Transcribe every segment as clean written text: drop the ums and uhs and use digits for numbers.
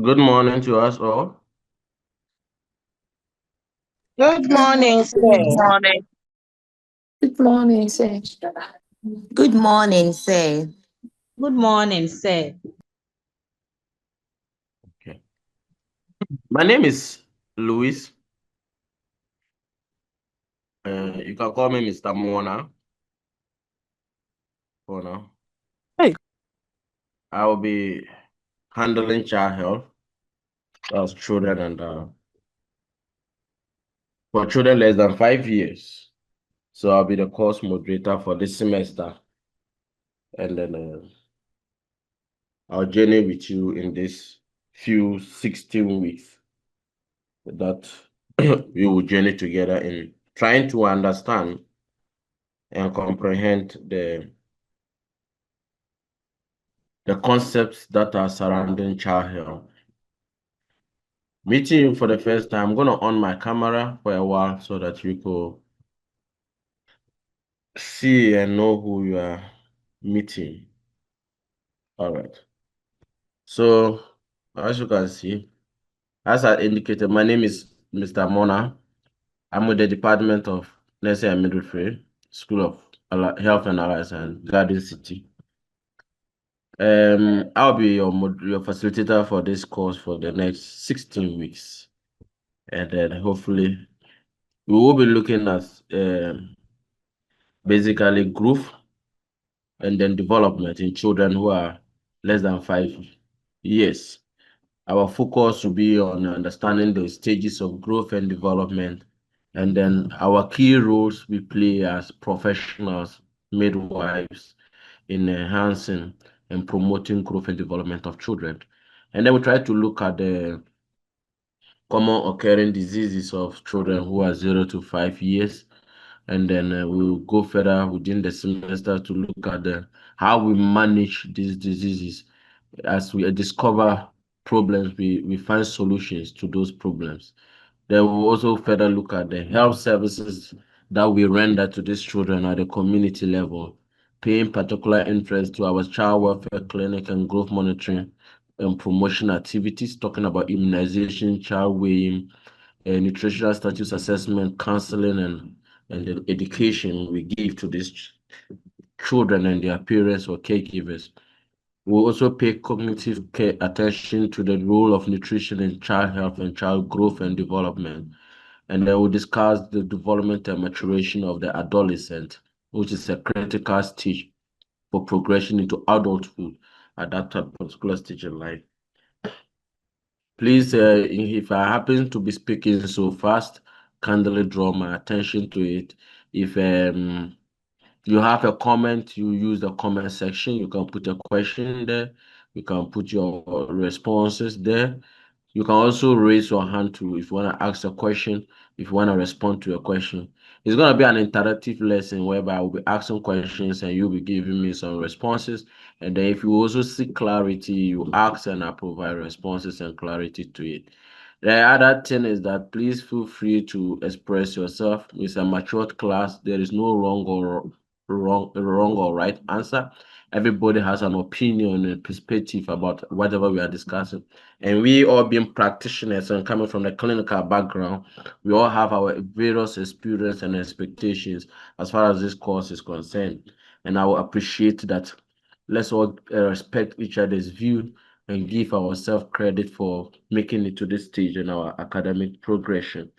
Good morning to us all. Good morning, Good sir. morning. Good morning, sir. Good morning, sir. Good morning, sir. Okay. My name is Louis. You can call me Mr. MORNAH for now. Hey. I will be handling child health as children and for children less than 5 years. So I'll be the course moderator for this semester, and then I'll journey with you in this few 16 weeks that we will journey together in trying to understand and comprehend the concepts that are surrounding child health. Meeting you for the first time, I'm going to on my camera for a while so that you could see and know who you are meeting. All right. So, as you can see, as I indicated, my name is Mr. MORNAH. I'm with the Department of Nursing and Midwifery, School of Health and Allied Science, Garden City. I'll be your facilitator for this course for the next 16 weeks. And then hopefully we will be looking at basically growth and then development in children who are less than 5 years. Our focus will be on understanding the stages of growth and development, and then our key roles we play as professionals, midwives, in enhancing and promoting growth and development of children. And then we try to look at the common occurring diseases of children who are 0 to 5 years, and then we'll go further within the semester to look at how we manage these diseases. As we discover problems, we find solutions to those problems. Then we'll also further look at the health services that we render to these children at the community level, paying particular interest to our child welfare clinic and growth monitoring and promotion activities, talking about immunization, child weighing, nutritional status assessment, counseling, and the education we give to these children and their parents or caregivers. We also pay cognitive care attention to the role of nutrition in child health and child growth and development. And then we'll discuss the development and maturation of the adolescent, which is a critical stage for progression into adulthood at that particular stage in life. Please, if I happen to be speaking so fast, kindly draw my attention to it. If you have a comment, you use the comment section. You can put a question there. You can put your responses there. You can also raise your hand to if you want to ask a question, if you want to respond to a question. It's going to be an interactive lesson whereby I will be asking questions and you'll be giving me some responses. And then if you also seek clarity, you ask and I provide responses and clarity to it. The other thing is that please feel free to express yourself. It's a matured class. There is no wrong or right answer. Everybody has an opinion and perspective about whatever we are discussing. And we all being practitioners and coming from the clinical background, we all have our various experience and expectations as far as this course is concerned. And I will appreciate that. Let's all respect each other's view and give ourselves credit for making it to this stage in our academic progression.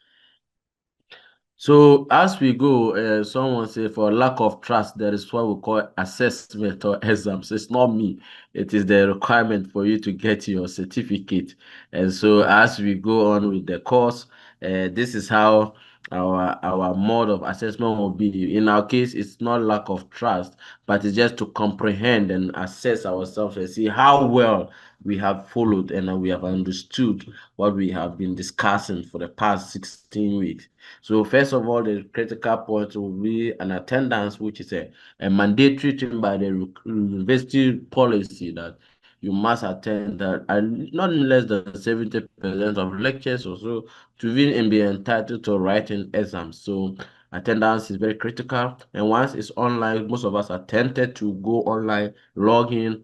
So as we go, someone say for lack of trust, there is what we call assessment or exams. It's not me. It is the requirement for you to get your certificate. And so as we go on with the course, this is how our mode of assessment will be. In our case, it's not lack of trust, but it's just to comprehend and assess ourselves and see how well we have followed and we have understood what we have been discussing for the past 16 weeks. So first of all, the critical point will be an attendance, which is a mandatory thing by the university policy that you must attend that not less than 70% of lectures or so to even be entitled to writing exams. So attendance is very critical. And once it's online, most of us are tempted to go online, log in,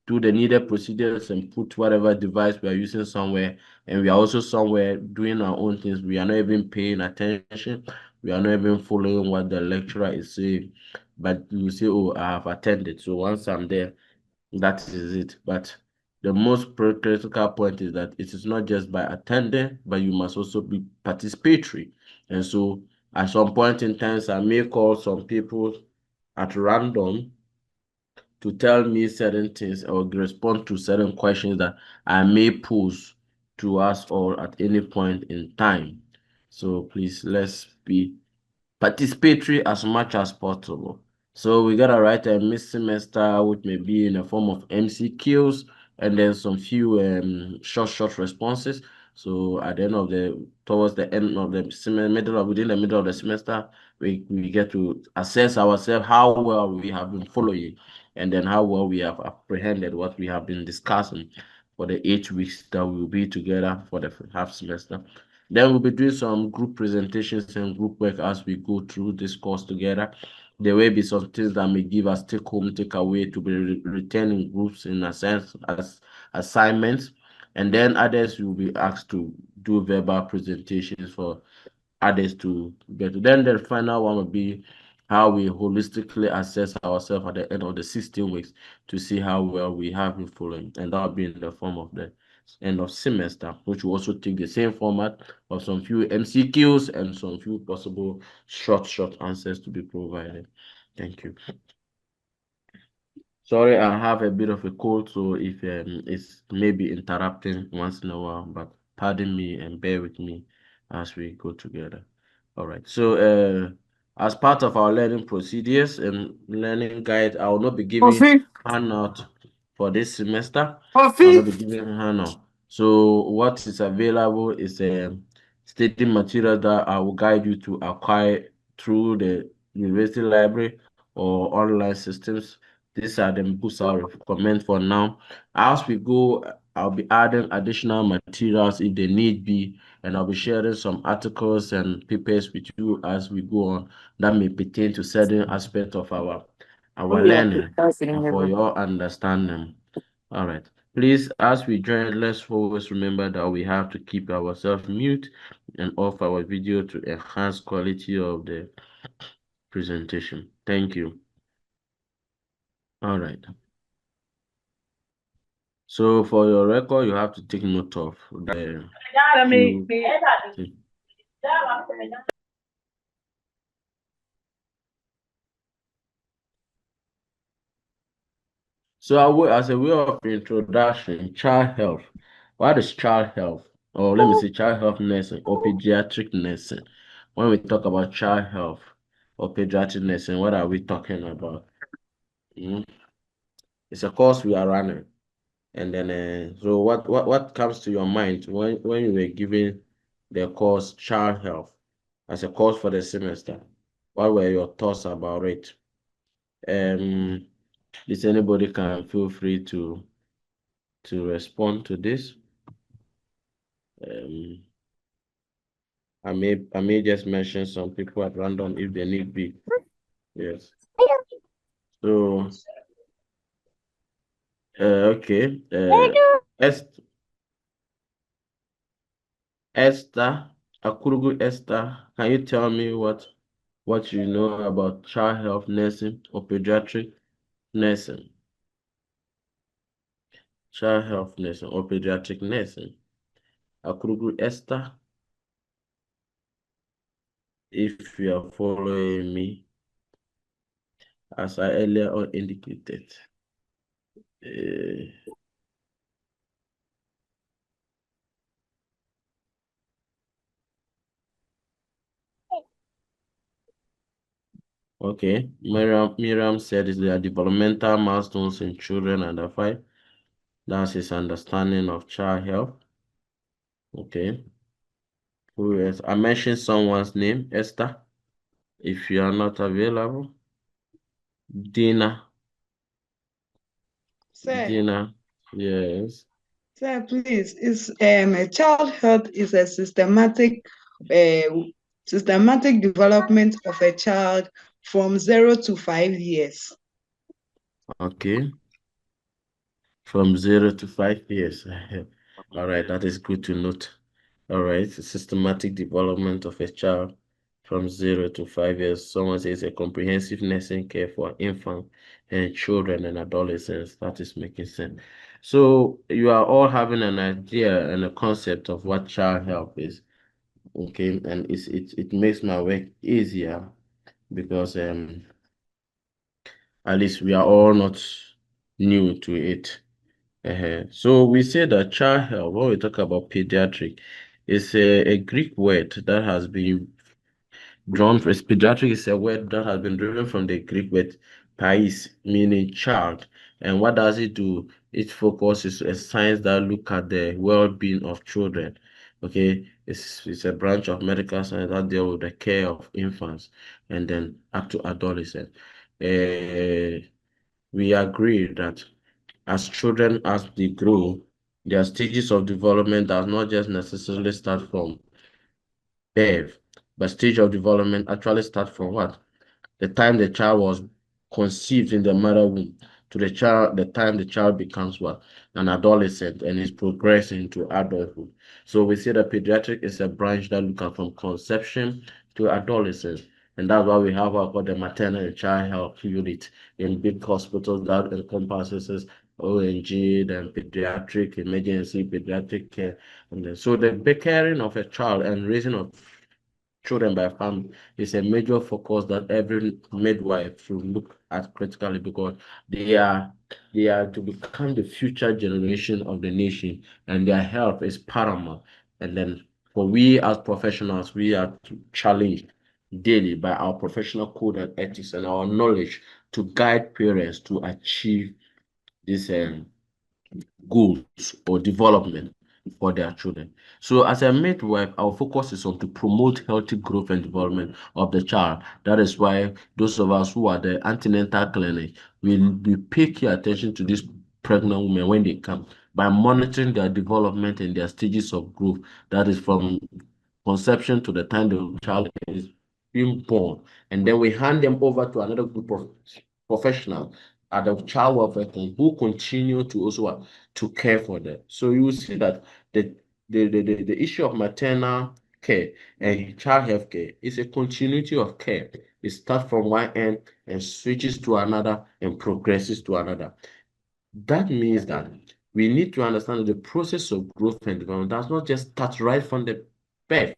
do the needed procedures and put whatever device we are using somewhere, and we are also somewhere doing our own things. We are not even paying attention. We are not even following what the lecturer is saying. But you say, oh, I have attended. So once I'm there, that is it. But the most critical point is that it is not just by attending, but you must also be participatory. And so at some point in times, I may call some people at random to tell me certain things or respond to certain questions that I may pose to us all at any point in time. So please, let's be participatory as much as possible. So we gotta write a mid-semester, which may be in the form of MCQs, and then some few short responses. So at the end of towards the end of the semester, within the middle of the semester, we get to assess ourselves how well we have been following, and then how well we have apprehended what we have been discussing for the 8 weeks that we will be together for the half semester. Then we'll be doing some group presentations and group work as we go through this course together. There will be some things that may give us take home, take away to be retained in groups in a sense as assignments. And then others will be asked to do verbal presentations for others to get. Then the final one will be how we holistically assess ourselves at the end of the 16 weeks to see how well we have been following. And that will be in the form of the end of semester, which will also take the same format of some few MCQs and some few possible short answers to be provided. Thank you. Sorry, I have a bit of a cold, so if it's maybe interrupting once in a while, but pardon me and bear with me as we go together. All right. So, as part of our learning procedures and learning guide, I will not be giving handout for this semester. I will not be giving handout. So, what is available is a study material that I will guide you to acquire through the university library or online systems. These are the books I'll recommend for now. As we go, I'll be adding additional materials if they need be, and I'll be sharing some articles and papers with you as we go on that may pertain to certain aspects of our learning and for your understanding. All right. Please, as we join, let's always remember that we have to keep ourselves mute and off our video to enhance quality of the presentation. Thank you. All right. So for your record, you have to take note of the few things. So as a way of introduction, child health. What is child health? Or let me say child health nursing or pediatric nursing. When we talk about child health or pediatric nursing, what are we talking about? It's a course we are running. And then, so what comes to your mind when you were given the course child health as a course for the semester? What were your thoughts about it? If anybody can feel free to respond to this. I may just mention some people at random if they need be. Yes. So okay. Esther Akurugu Esther, can you tell me what you know about child health nursing or pediatric nursing? Child health nursing or pediatric nursing. Akurugu Esther, if you are following me, as I earlier on indicated. Okay, Miriam said there are developmental milestones in children under 5. That's his understanding of child health. Okay. Who else? I mentioned someone's name, Esther. If you are not available, Dina. Sir, Dina, yes. sir, please, a child health is a systematic development of a child from 0 to 5 years. Okay. From 0 to 5 years. All right, that is good to note. All right, systematic development of a child from 0 to 5 years. Someone says a comprehensive nursing care for infants and children and adolescents. That is making sense. So you are all having an idea and a concept of what child health is. Okay, and it makes my work easier because at least we are all not new to it. So we say that child health, when we talk about pediatric, is a Greek word that has been drawn from pediatric is a word that has been driven from the Greek word pais, meaning child. And what does it do? It focuses a science that look at the well-being of children. Okay, it's a branch of medical science that deal with the care of infants and then up to adolescents. We agree that as children, as they grow, their stages of development does not just necessarily start from birth, but stage of development actually start from what? The time the child was conceived in the mother womb to the time the child becomes what? An adolescent and is progressing to adulthood. So we say that pediatric is a branch that looks at from conception to adolescence. And that's why we have what the maternal and child health unit in big hospitals that encompasses ONG, then pediatric, emergency, pediatric care. And then, so the caring of a child and raising of children by family is a major focus that every midwife should look at critically because they are to become the future generation of the nation and their health is paramount. And then for we as professionals, we are challenged daily by our professional code and ethics and our knowledge to guide parents to achieve this goals or development for their children. So as a midwife, our focus is on to promote healthy growth and development of the child. That is why those of us who are the antenatal clinic will pay key attention to these pregnant women when they come by monitoring their development and their stages of growth. That is from conception to the time the child is being born. And then we hand them over to another group of professionals at the child welfare clinic who continue to also to care for them. So you will see that the issue of maternal care and child health care is a continuity of care. It starts from one end and switches to another and progresses to another. That means that we need to understand that the process of growth and development does not just start right from the birth.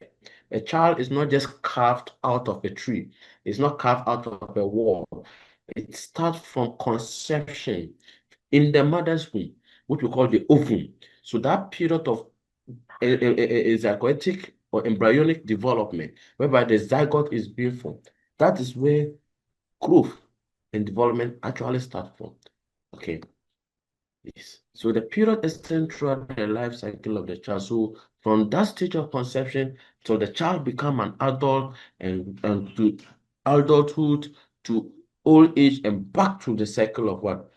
A child is not just carved out of a tree. It's not carved out of a wall. It starts from conception in the mother's womb, which we call the ovum. So that period of zygotic or embryonic development, whereby the zygote is being formed, that is where growth and development actually start from. Okay. Yes. So the period extends throughout the life cycle of the child. So from that stage of conception till the child become an adult and to adulthood to old age and back to the cycle of what?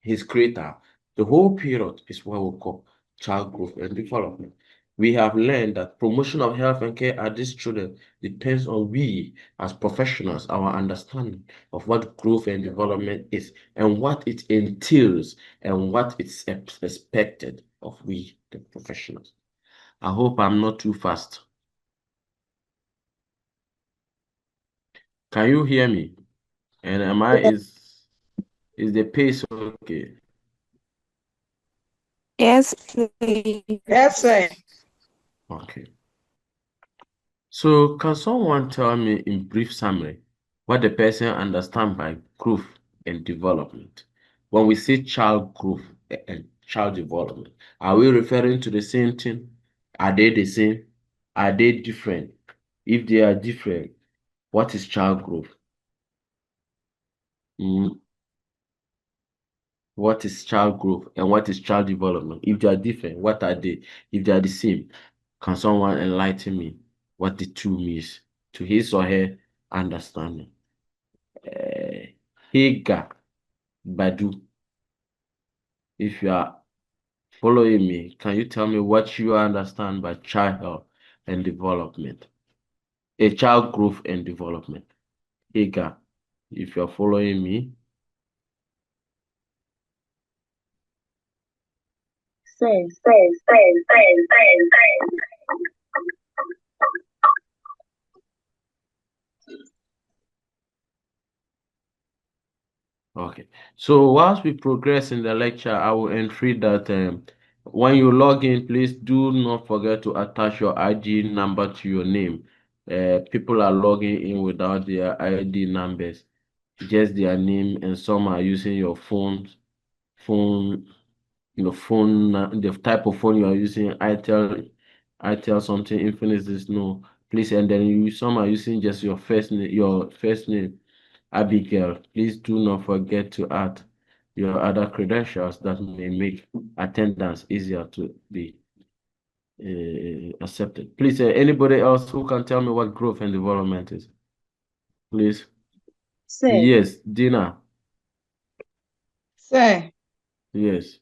His creator. The whole period is what we call child growth and development. We have learned that promotion of health and care at these children depends on we as professionals, our understanding of what growth and development is and what it entails and what it's expected of we, the professionals. I hope I'm not too fast. Can you hear me? And is the pace okay? Yes, please. Yes, sir. Okay. So can someone tell me in brief summary what the person understand by growth and development? When we say child growth and child development, are we referring to the same thing? Are they the same? Are they different? If they are different, what is child growth? What is child growth and what is child development? If they are different, what are they? If they are the same, can someone enlighten me what the two means to his or her understanding? Higa Badu, if you are following me, can you tell me what you understand by child health and development? A child growth and development. Higa, if you are following me. Say. Okay. So whilst we progress in the lecture, I will entreat that when you log in, please do not forget to attach your ID number to your name. People are logging in without their ID numbers, just their name, and some are using your phone, the type of phone you are using, itel something, Infinix is no, please, and then some are using just your first name, Abigail. Please do not forget to add your other credentials that may make attendance easier to be accepted. Please, anybody else who can tell me what growth and development is? Please. Say. Yes, Dina. Say, Yes.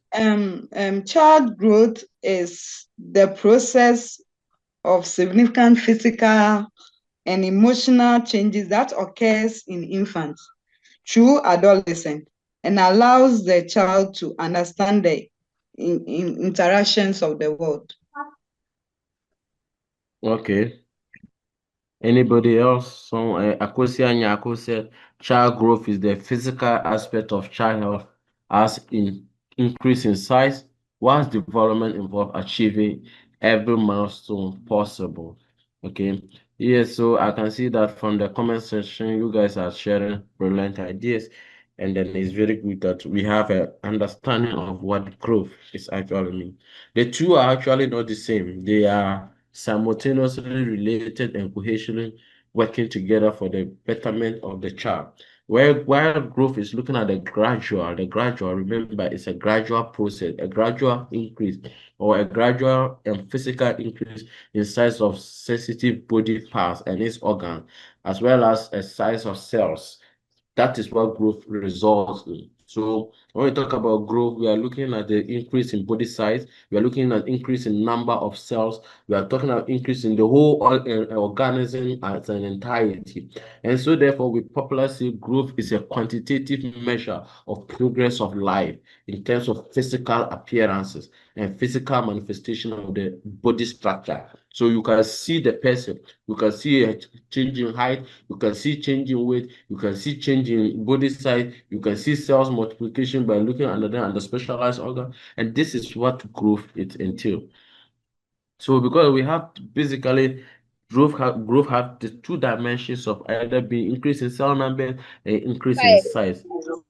child growth is the process of significant physical and emotional changes that occurs in infants through adolescence and allows the child to understand the interactions of the world. Okay. Anybody else? So, Akosia Nyako said, child growth is the physical aspect of child health as in increase in size, whilst development involves achieving every milestone possible. Okay. Yes, so I can see that from the comment section, you guys are sharing brilliant ideas. And then it's very good that we have an understanding of what growth is actually mean. The two are actually not the same. They are simultaneously related and cohesively working together for the betterment of the child. While growth is looking at the gradual, remember, it's a gradual process, a gradual increase or a gradual and physical increase in size of sensitive body parts and its organs, as well as a size of cells. That is what growth results in. So when we talk about growth, we are looking at the increase in body size. We are looking at increase in number of cells. We are talking about increase in the whole organism as an entirety. And so therefore, we popularly say growth is a quantitative measure of progress of life in terms of physical appearances and physical manifestation of the body structure. So you can see the person, you can see a change in height, you can see change in weight, you can see change in body size, you can see cells multiplication by looking under them and the specialized organ. And this is what growth it entails. So because we have basically growth have the two dimensions of either being increase in cell number and increase in size. So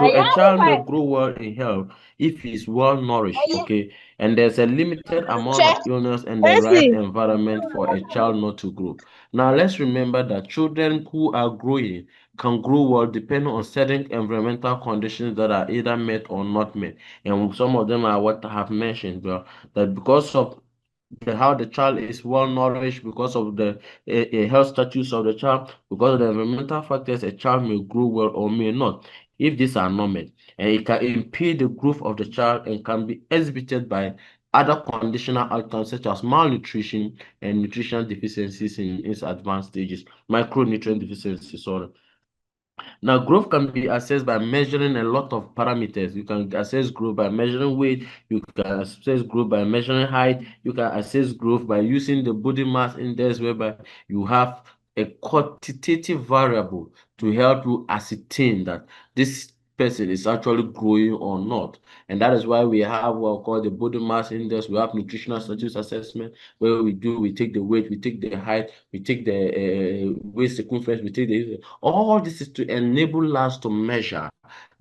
a child may grow well in health if he is well nourished, okay? And there's a limited amount of illness and the right environment for a child not to grow. Now let's remember that children who are growing can grow well depending on certain environmental conditions that are either met or not met. And some of them are what I have mentioned, well, that because of how the child is well nourished, because of the health status of the child, because of the environmental factors, a child may grow well or may not. If these are not met, and it can impede the growth of the child and can be exhibited by other conditional outcomes such as malnutrition and nutritional deficiencies in its advanced stages, micronutrient deficiencies. Sorry. Now, growth can be assessed by measuring a lot of parameters. You can assess growth by measuring weight. You can assess growth by measuring height. You can assess growth by using the body mass index, whereby you have a quantitative variable to help you ascertain that this person is actually growing or not. And that is why we have what we call the body mass index. We have nutritional status assessment, where we take the weight, we take the height, we take the waist circumference, we take all this is to enable us to measure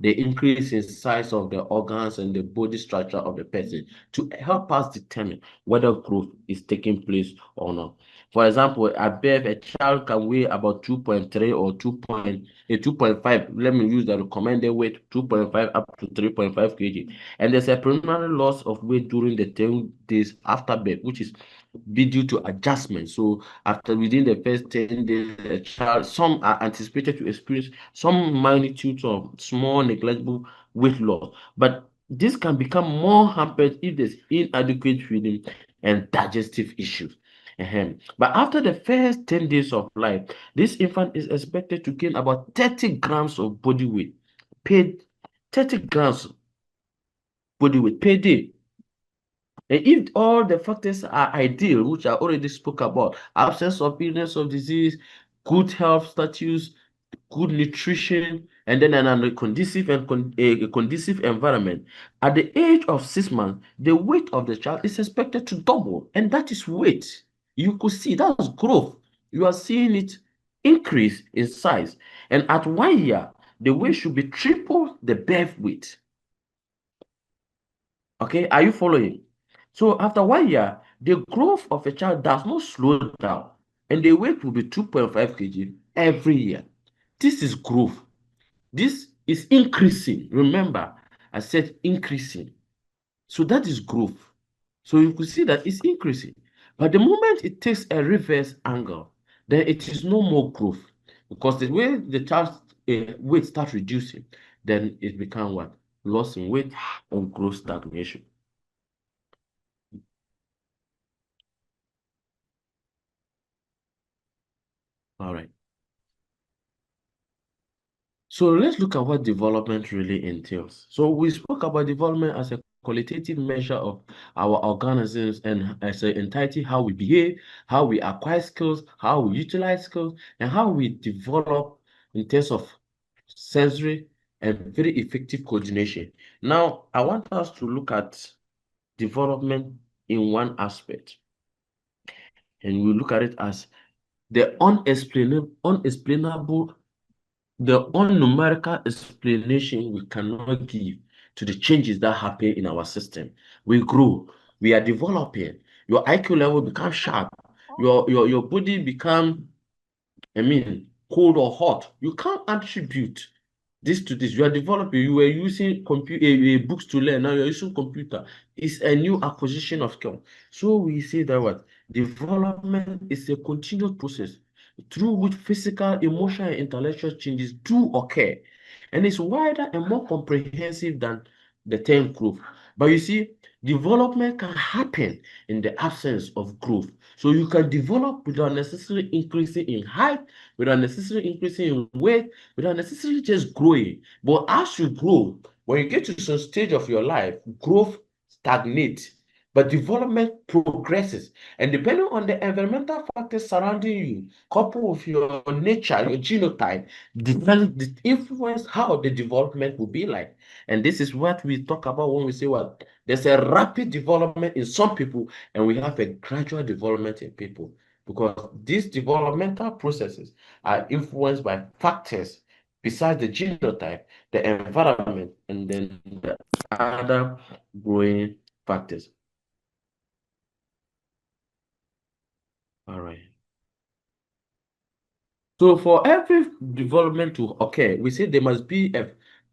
the increase in size of the organs and the body structure of the person to help us determine whether growth is taking place or not. For example, at birth, a child can weigh about 2.3 or 2.5. Let me use the recommended weight, 2.5 up to 3.5 kg. And there's a preliminary loss of weight during the 10 days after birth, which is be due to adjustment. So after within the first 10 days, a child, some are anticipated to experience some magnitude of small negligible weight loss. But this can become more hampered if there's inadequate feeding and digestive issues. But after the first 10 days of life, this infant is expected to gain about 30 grams of body weight, paid 30 grams body weight per day. And if all the factors are ideal, which I already spoke about, absence of illness or disease, good health status, good nutrition, and then a conducive a conducive environment, at the age of 6 months, the weight of the child is expected to double, and that is weight. You could see that's growth. You are seeing it increase in size, and at 1 year, the weight should be triple the birth weight. Okay, are you following? So after 1 year, the growth of a child does not slow down, and the weight will be 2.5 kg every year. This is growth. This is increasing. Remember, I said increasing. So that is growth. So you could see that it's increasing. But the moment it takes a reverse angle, then it is no more growth. Because the way the child's weight starts reducing, then it becomes what? Loss in weight and growth stagnation. All right. So let's look at what development really entails. So we spoke about development as a qualitative measure of our organisms and as an entirety, how we behave, how we acquire skills, how we utilize skills, and how we develop in terms of sensory and very effective coordination. Now, I want us to look at development in one aspect, and we look at it as the unexplainable, the unnumerical explanation we cannot give to the changes that happen in our system. We grow, we are developing, your IQ level becomes sharp, your body become, cold or hot. You can't attribute this to this. You are developing, you were using books to learn, now you're using computer. It's a new acquisition of skill. So we say that what development is a continuous process through which physical, emotional, and intellectual changes do occur. And it's wider and more comprehensive than the term growth. But you see, development can happen in the absence of growth. So you can develop without necessarily increasing in height, without necessarily increasing in weight, without necessarily just growing. But as you grow, when you get to some stage of your life, growth stagnates, but development progresses. And depending on the environmental factors surrounding you, coupled with your nature, your genotype, the influence how the development will be like. And this is what we talk about when we say what there's a rapid development in some people, and we have a gradual development in people. Because these developmental processes are influenced by factors besides the genotype, the environment, and then the other growing factors. All right. So for every development to occur, we say there must be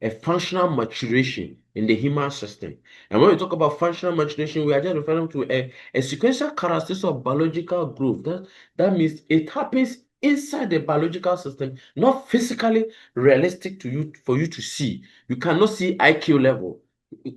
a functional maturation in the human system. And when we talk about functional maturation, we are just referring to a sequential characteristic of biological growth. That means it happens inside the biological system, not physically realistic to you for you to see. You cannot see IQ level.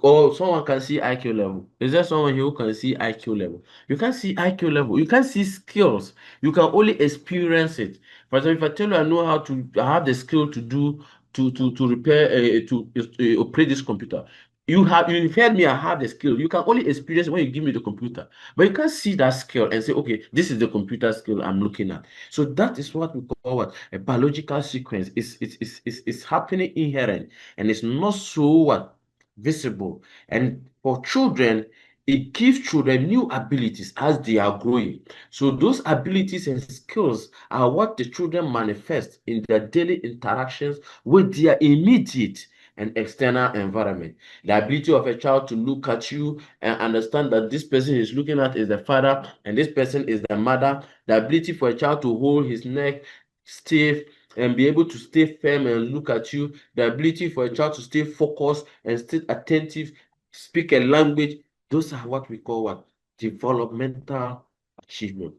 Or someone can see IQ level. Is there someone here who can see IQ level? You can't see IQ level. You can't see skills. You can only experience it. For example, if I tell you I know how to, I have the skill to do to repair to operate this computer. You've heard me, I have the skill. You can only experience when you give me the computer, but you can't see that skill and say, okay, this is the computer skill I'm looking at. So that is what we call what a biological sequence. It's happening inherent, and it's not so what visible. And for children, it gives children new abilities as they are growing. So those abilities and skills are what the children manifest in their daily interactions with their immediate and external environment. The ability of a child to look at you and understand that this person is looking at is the father and this person is the mother. The ability for a child to hold his neck stiff and be able to stay firm and look at you. The ability for a child to stay focused and stay attentive, speak a language. Those are what we call what developmental achievement.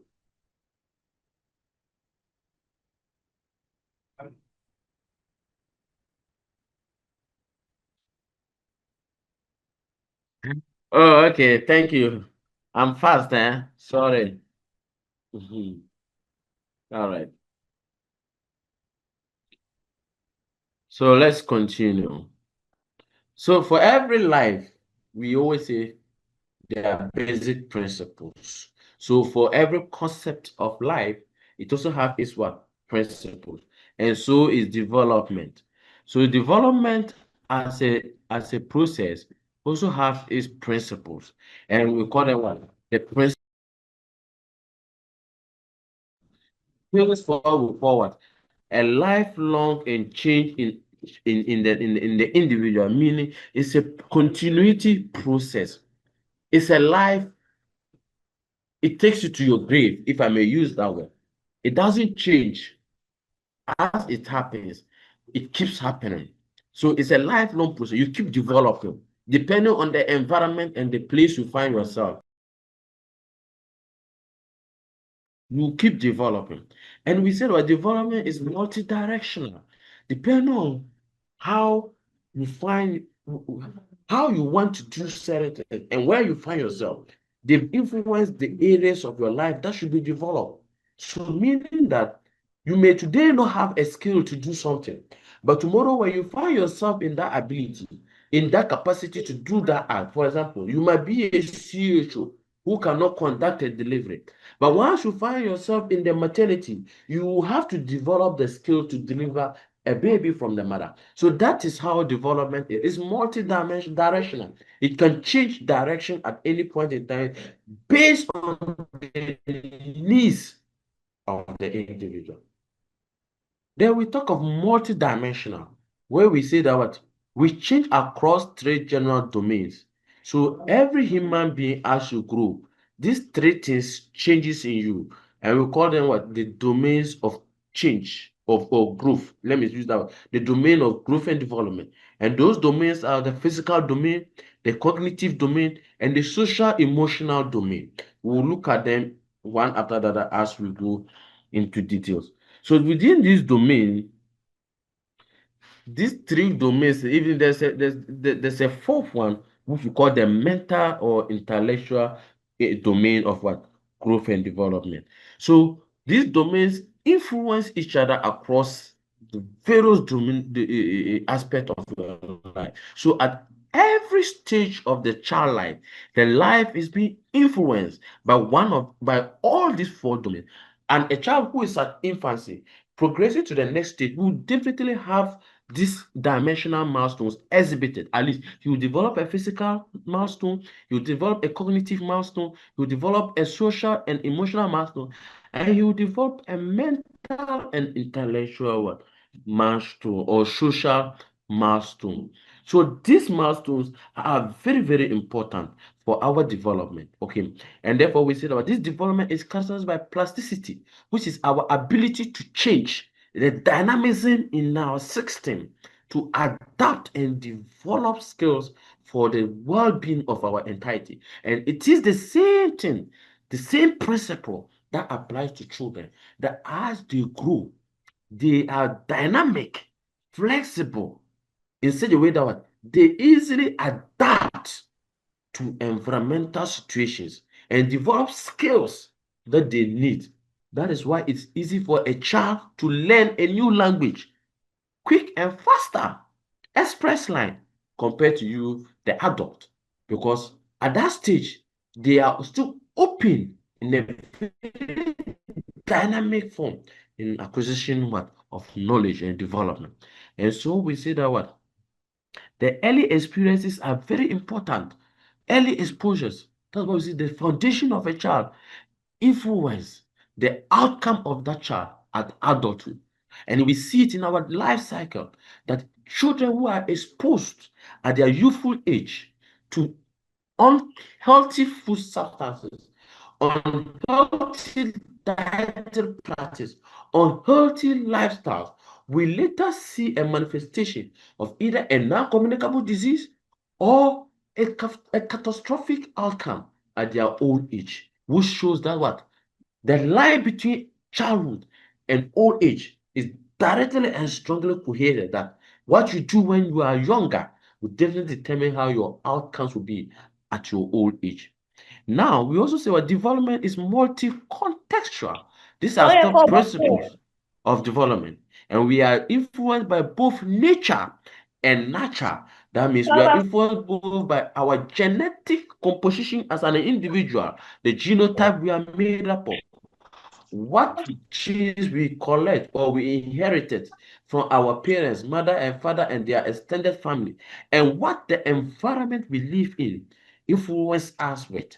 Oh, okay. Thank you. I'm fast, eh? Sorry. Mhm. All right. So let's continue. So for every life, we always say there are basic principles. So for every concept of life, it also has its what? Principles. And so is development. So development as a process also have its principles. And we call them what? The principles forward. A lifelong and change in the individual, meaning it's a continuity process. It's a life. It takes you to your grave, if I may use that word. It doesn't change as it happens. It keeps happening. So it's a lifelong process. You keep developing depending on the environment and the place you find yourself. You keep developing. And we said our development is multi-directional, depending on how you find, how you want to do certain things and where you find yourself. They influence the areas of your life that should be developed. So meaning that you may today not have a skill to do something, but tomorrow when you find yourself in that ability, in that capacity to do that act, for example, you might be a CHO who cannot conduct a delivery. But once you find yourself in the maternity, you have to develop the skill to deliver a baby from the mother. So that is how development is. It's multi-directional. It can change direction at any point in time based on the needs of the individual. Then we talk of multi-dimensional, where we say that what we change across three general domains. So every human being, as you grow, these three things changes in you, and we call them what? The domains of change or growth. Let me use that word. The domain of growth and development. And those domains are the physical domain, the cognitive domain, and the social emotional domain. We'll look at them one after the other as we go into details. So within this domain, these three domains, even there's a fourth one, which we call the mental or intellectual domain of what? Growth and development. So these domains influence each other across the various domain, the aspect of your life. So at every stage of the child life, the life is being influenced by all these four domains. And a child who is at infancy, progressing to the next stage, will definitely have these dimensional milestones exhibited. At least he will develop a physical milestone, he will develop a cognitive milestone, he will develop a social and emotional milestone, and he will develop a mental and intellectual milestone or social milestone. So these milestones are very, very important for our development. Okay. And therefore, we say that this development is characterized by plasticity, which is our ability to change the dynamism in our system to adapt and develop skills for the well-being of our entirety. And it is the same thing, the same principle that applies to children, that as they grow, they are dynamic, flexible, in such a way that they easily adapt to environmental situations and develop skills that they need. That is why it's easy for a child to learn a new language quick and faster, express line, compared to you, the adult. Because at that stage, they are still open in a very dynamic form in acquisition of knowledge and development. And so we say that the early experiences are very important. Early exposures, that's what we see, the foundation of a child influence the outcome of that child at adulthood. And we see it in our life cycle that children who are exposed at their youthful age to unhealthy food substances, unhealthy dietary practice, unhealthy lifestyles, we later see a manifestation of either a non-communicable disease or a catastrophic outcome at their old age, which shows that the line between childhood and old age is directly and strongly coherent, that what you do when you are younger will definitely determine how your outcomes will be at your old age. Now, we also say development is multi-contextual. These are still principles of development, and we are influenced by both nature and nurture That means we are influenced both by our genetic composition as an individual, the genotype we are made up of, what genes we collect or we inherited from our parents, mother and father, and their extended family, and what the environment we live in influence us with.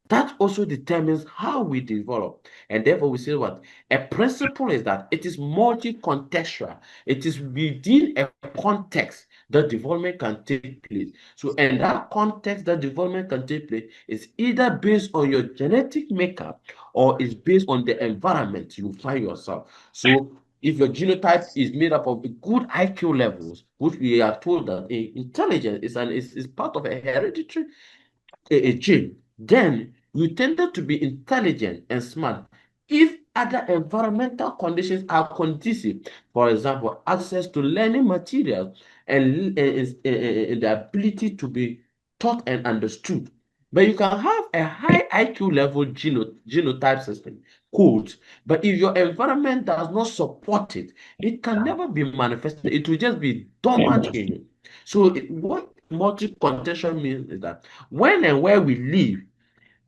That also determines how we develop. And therefore, we say what? A principle is that it is multi-contextual. It is within a context that development can take place. So, and that context that development can take place is either based on your genetic makeup or is based on the environment you find yourself. So, if your genotype is made up of good IQ levels, which we are told that intelligence is part of a hereditary a gene, then you tended to be intelligent and smart if other environmental conditions are conducive. For example, access to learning materials and the ability to be taught and understood. But you can have a high IQ level genotype system, code, but if your environment does not support it, it can never be manifested. It will just be dormant in you. So what multi-contextual means is that when and where we live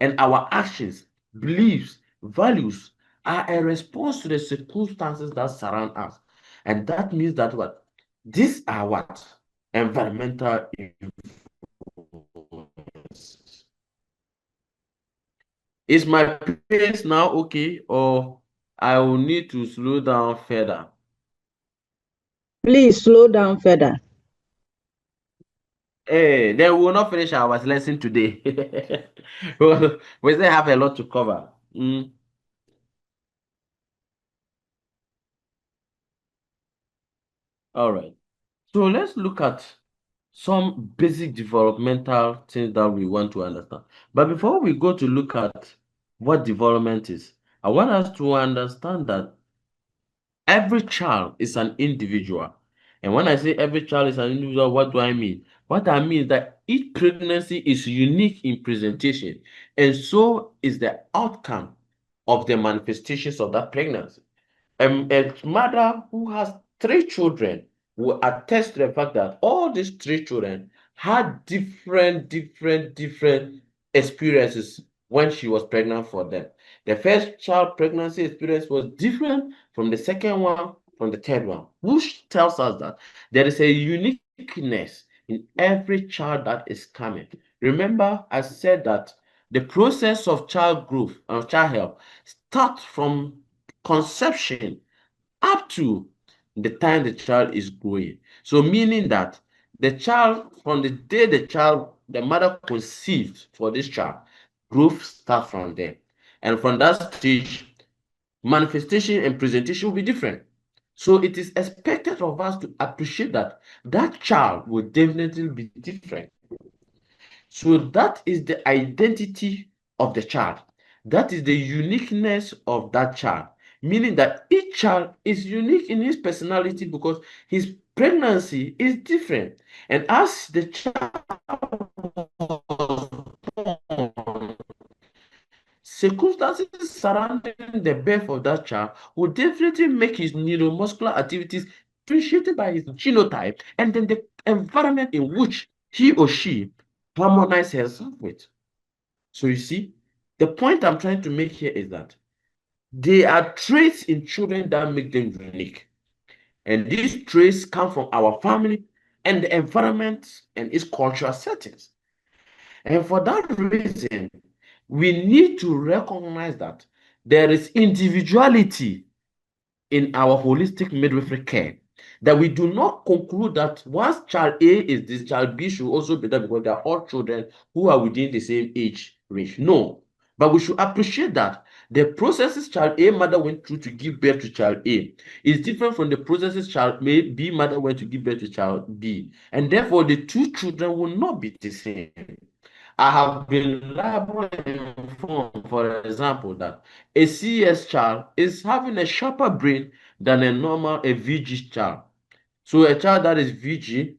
and our actions, beliefs, values are a response to the circumstances that surround us. And that means that what? These are what? Environmental influences. Is my pace now okay, or I will need to slow down further? Please slow down further. Hey, then we will not finish our lesson today. We still have a lot to cover. All right. So let's look at some basic developmental things that we want to understand. But before we go to look at what development is, I want us to understand that every child is an individual. And when I say every child is an individual, what do I mean? What I mean is that each pregnancy is unique in presentation, and so is the outcome of the manifestations of that pregnancy. A mother who has 3 children will attest to the fact that all these 3 children had different experiences when she was pregnant for them. The first child pregnancy experience was different from the second one, from the third one, which tells us that there is a uniqueness in every child that is coming. Remember, I said that the process of child growth and child health starts from conception up to the time the child is growing. So meaning that the child, from the day the mother conceived for this child, growth starts from there. And from that stage, manifestation and presentation will be different. So it is expected of us to appreciate that that child will definitely be different. So that is the identity of the child. That is the uniqueness of that child, meaning that each child is unique in his personality because his pregnancy is different. And as the child was born, circumstances surrounding the birth of that child will definitely make his neuromuscular activities appreciated by his genotype and then the environment in which he or she harmonize herself with. So you see, the point I'm trying to make here is that there are traits in children that make them unique. And these traits come from our family and the environment and its cultural settings. And for that reason, we need to recognize that there is individuality in our holistic midwifery care. That we do not conclude that once child A is this, child B should also be that because they are all children who are within the same age range. No. But we should appreciate that the processes child A mother went through to give birth to child A is different from the processes child B mother went to give birth to child B. And therefore, the 2 children will not be the same. I have been reliably informed, for example, that a CS child is having a sharper brain than a VG child. So a child that is VD,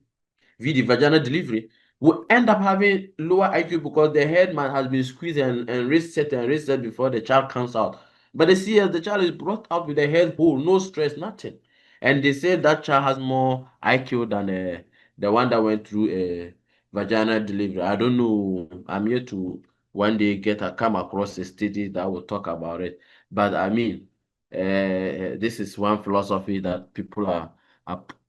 vaginal delivery, will end up having lower IQ because the head man has been squeezed and reset before the child comes out. But the CS, the child is brought out with a head whole, no stress, nothing. And they say that child has more IQ the one that went through a vaginal delivery. I don't know. I'm here to one day come across a study that will talk about it. But I mean, this is one philosophy that people are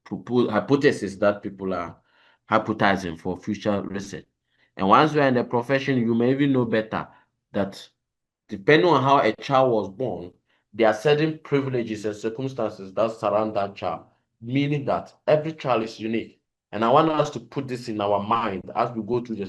hypothesis that people are hypothesizing for future research. And once you are in the profession, you may even know better that depending on how a child was born, there are certain privileges and circumstances that surround that child, meaning that every child is unique. And I want us to put this in our mind as we go through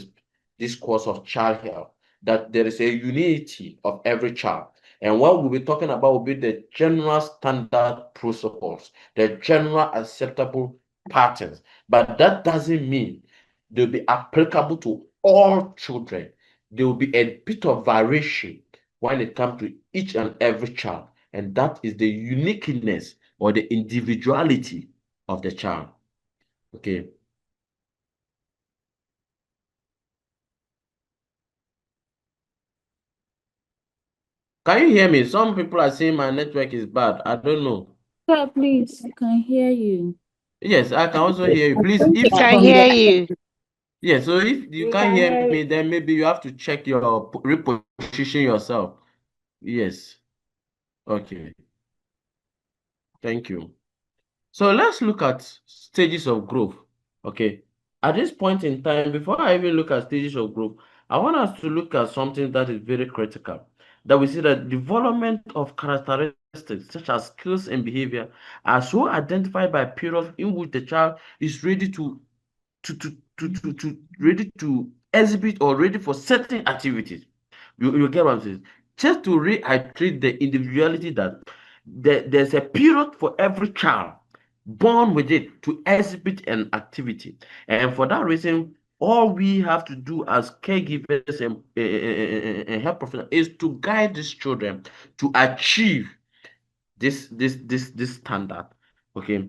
this course of child health, that there is a unity of every child. And what we'll be talking about will be the general standard protocols, the general acceptable patterns. But that doesn't mean they'll be applicable to all children. There will be a bit of variation when it comes to each and every child. And that is the uniqueness or the individuality of the child. Okay. Can you hear me? Some people are saying my network is bad. I don't know. Yeah, please, I can hear you. Yes, I can also hear you. Please, We if can hear you. yeah, so if you We can't can hear hear me, then maybe you have to check your reposition yourself. Yes. Okay. Thank you. So let's look at stages of growth. Okay. At this point in time, before I even look at stages of growth, I want us to look at something that is very critical. That we see that development of characteristics such as skills and behavior are so identified by periods in which the child is ready ready to exhibit or ready for certain activities. You get what I'm saying? Just to reiterate the individuality that there's a period for every child born with it to exhibit an activity. And for that reason, all we have to do as caregivers and health professionals is to guide these children to achieve this standard. Okay.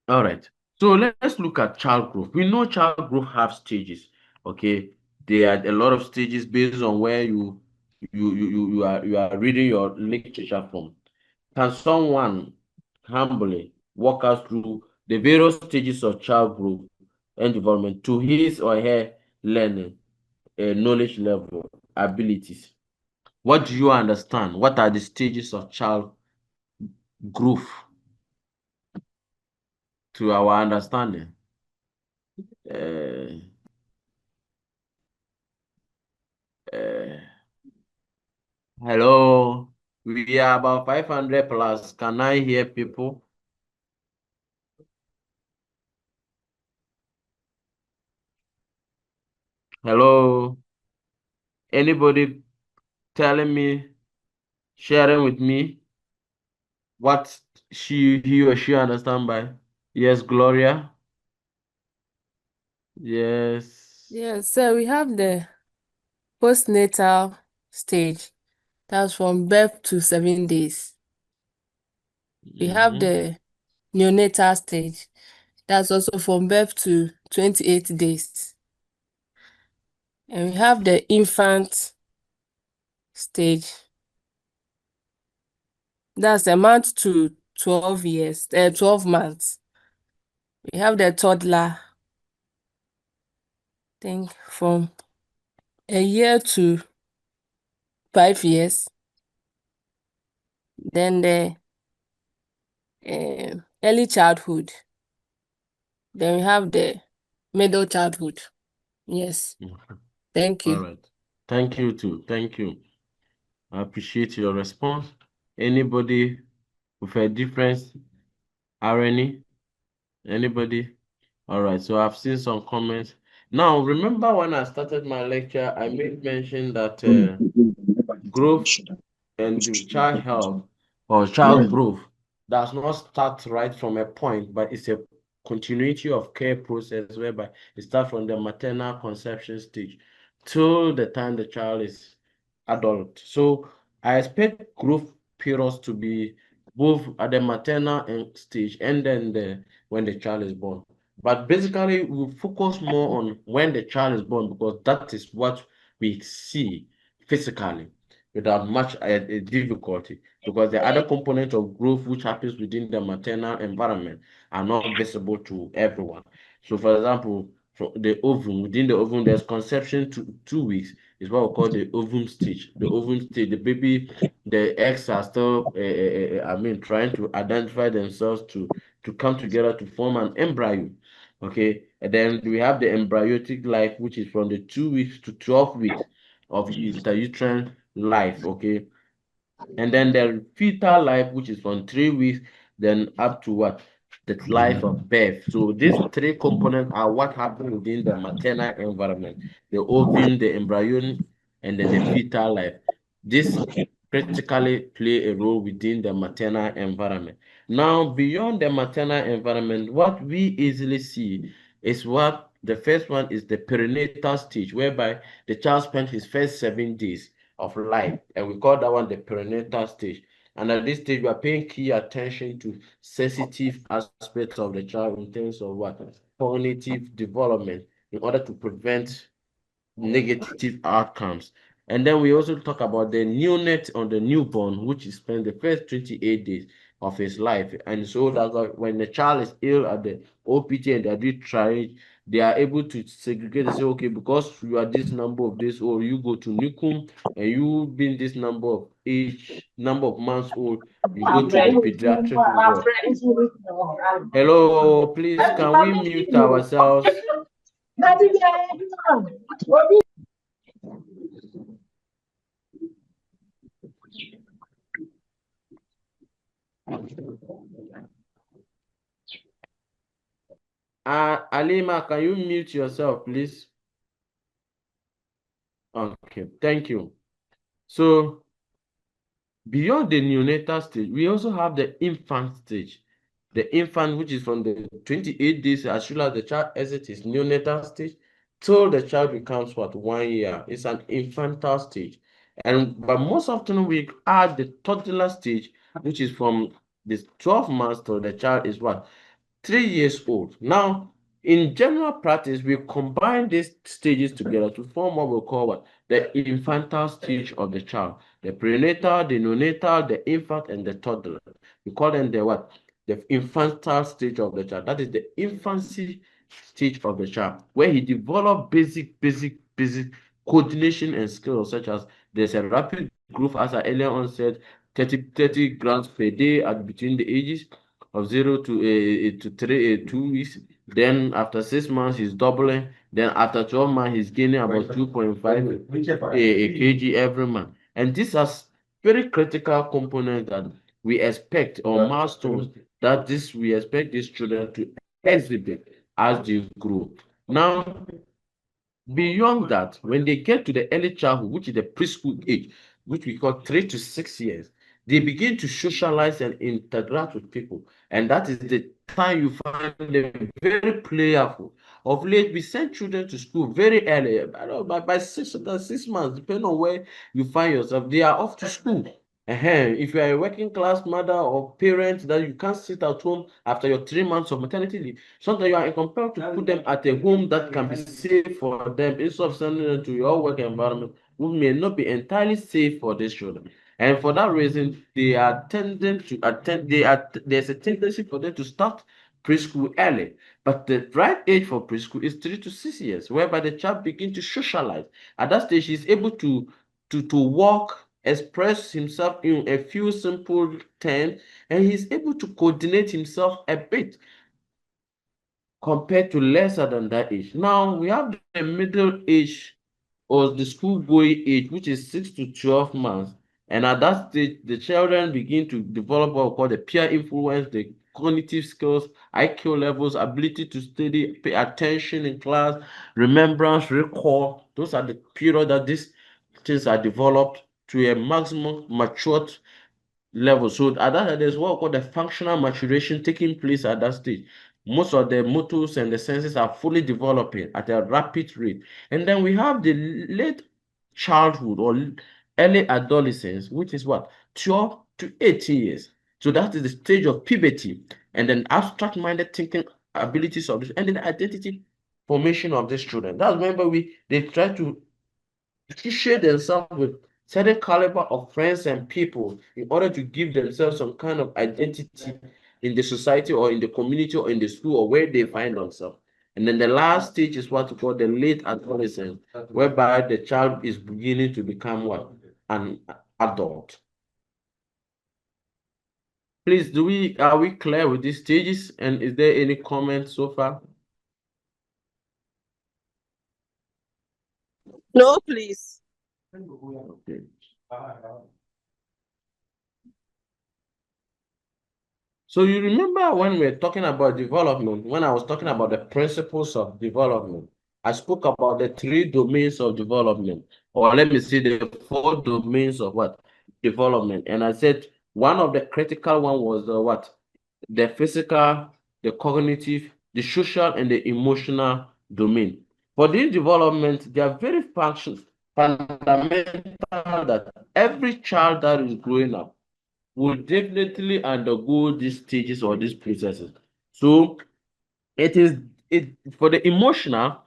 All right. So let's look at child growth. We know child growth have stages. Okay. There are a lot of stages based on where you are reading your literature from. Can someone humbly walk us through the various stages of child growth and development to his or her learning, knowledge level, abilities? What do you understand? What are the stages of child growth to our understanding? Uh, uh, Hello, we are about 500 plus. Can I hear people? Hello, anybody telling me, sharing with me what he or she understand by? Yes, Gloria. Yes. Yeah, so we have the postnatal stage. That's from birth to 7 days. We have the neonatal stage. That's also from birth to 28 days. And we have the infant stage. That's a month to 12 years, 12 months. We have the toddler, I think from a year to 5 years. Then the early childhood. Then we have the middle childhood. Yes. Thank All you. right. Thank you too. Thank you. I appreciate your response. Anybody with a difference? Irony? Anybody? All right. So I've seen some comments. Now, remember when I started my lecture, I made mention that growth and the child health or child growth does not start right from a point, but it's a continuity of care process whereby it starts from the maternal conception stage till the time the child is adult. So I expect growth periods to be both at the maternal stage and then when the child is born. But basically, we focus more on when the child is born because that is what we see physically. without much difficulty, because the other components of growth which happens within the maternal environment are not visible to everyone. So, for example, the ovum, within the ovum, there's conception to 2 weeks, is what we call the ovum stage. The ovum stage, the baby, the eggs are still, trying to identify themselves to come together to form an embryo. Okay, and then we have the embryonic life, which is from the 2 weeks to 12 weeks of intrauterine life. Okay, and then the fetal life, which is from 3 weeks, then up to what? The life of birth. So these three components are what happen within the maternal environment: the ovum, the embryo, and then the fetal life. This critically play a role within the maternal environment. Now, beyond the maternal environment, what we easily see is what the first one is: the perinatal stage, whereby the child spends his first 7 days of life, and we call that one the perinatal stage. And at this stage, we are paying key attention to sensitive aspects of the child in terms of what? Cognitive development, in order to prevent negative outcomes. And then we also talk about the neonate on the newborn, which is spent the first 28 days of his life. And so that when the child is ill at the OPT and they do triage, they are able to segregate and say, okay, because you are this number of days old, you go to NUCUM, and you being this number of months old, you go to the pediatric ward. Hello, please, can we mute ourselves? Alima, can you mute yourself, please? Okay, thank you. So, beyond the neonatal stage, we also have the infant stage. The infant, which is from the 28 days as soon as the child exits his neonatal stage till the child becomes what, 1 year. It's an infantile stage. But most often we add the toddler stage, which is from this 12 months till the child is what, 3 years old. Now, in general practice, we combine these stages together to form what we call what? The infantile stage of the child. The prenatal, the neonatal, the infant, and the toddler. We call them the what? The infantile stage of the child. That is the infancy stage of the child, where he develops basic coordination and skills, such as there's a rapid growth, as I earlier on said, 30 grams per day at between the ages of 0 to 2 weeks. Then after 6 months, he's doubling. Then after 12 months, he's gaining about 2.5 kg every month. And these are very critical components that we expect, or milestones that we expect these children to exhibit as they grow. Now, beyond that, when they get to the early childhood, which is the preschool age, which we call 3 to 6 years, they begin to socialize and interact with people. And that is the time you find them very playful. Of late, we send children to school very early. By 6 months, depending on where you find yourself, they are off to school. If you are a working class mother or parent that you can't sit at home after your 3 months of maternity leave, sometimes you are compelled to put them at a home that can be safe for them instead of sending them to your work environment, which may not be entirely safe for these children. And for that reason, they are tending to attend. There's a tendency for them to start preschool early. But the right age for preschool is 3 to 6 years, whereby the child begins to socialize. At that stage, he's able to walk, express himself in a few simple terms, and he's able to coordinate himself a bit compared to lesser than that age. Now, we have the middle age, or the school-going age, which is 6 to 12 months. And at that stage, the children begin to develop what we call the peer influence, the cognitive skills, IQ levels, ability to study, pay attention in class, remembrance, recall. Those are the period that these things are developed to a maximum matured level. So at that, there's what we call the functional maturation taking place at that stage. Most of the motors and the senses are fully developing at a rapid rate. And then we have the late childhood or early adolescence, which is what? 12 to 18 years. So that is the stage of puberty, and then abstract-minded thinking abilities of this, and then identity formation of these children. That's, remember, they try to share themselves with certain caliber of friends and people in order to give themselves some kind of identity in the society or in the community or in the school or where they find themselves. And then the last stage is what we call the late adolescence, whereby the child is beginning to become what? An adult. Please, are we clear with these stages? And is there any comment so far? No, please. Okay. So you remember when we were talking about development, when I was talking about the principles of development, I spoke about the 3 domains of development, or let me say the 4 domains of what? Development. And I said one of the critical one was what? The physical, the cognitive, the social, and the emotional domain. For this development, they are very fundamental that every child that is growing up will definitely undergo these stages or these processes. So it is for the emotional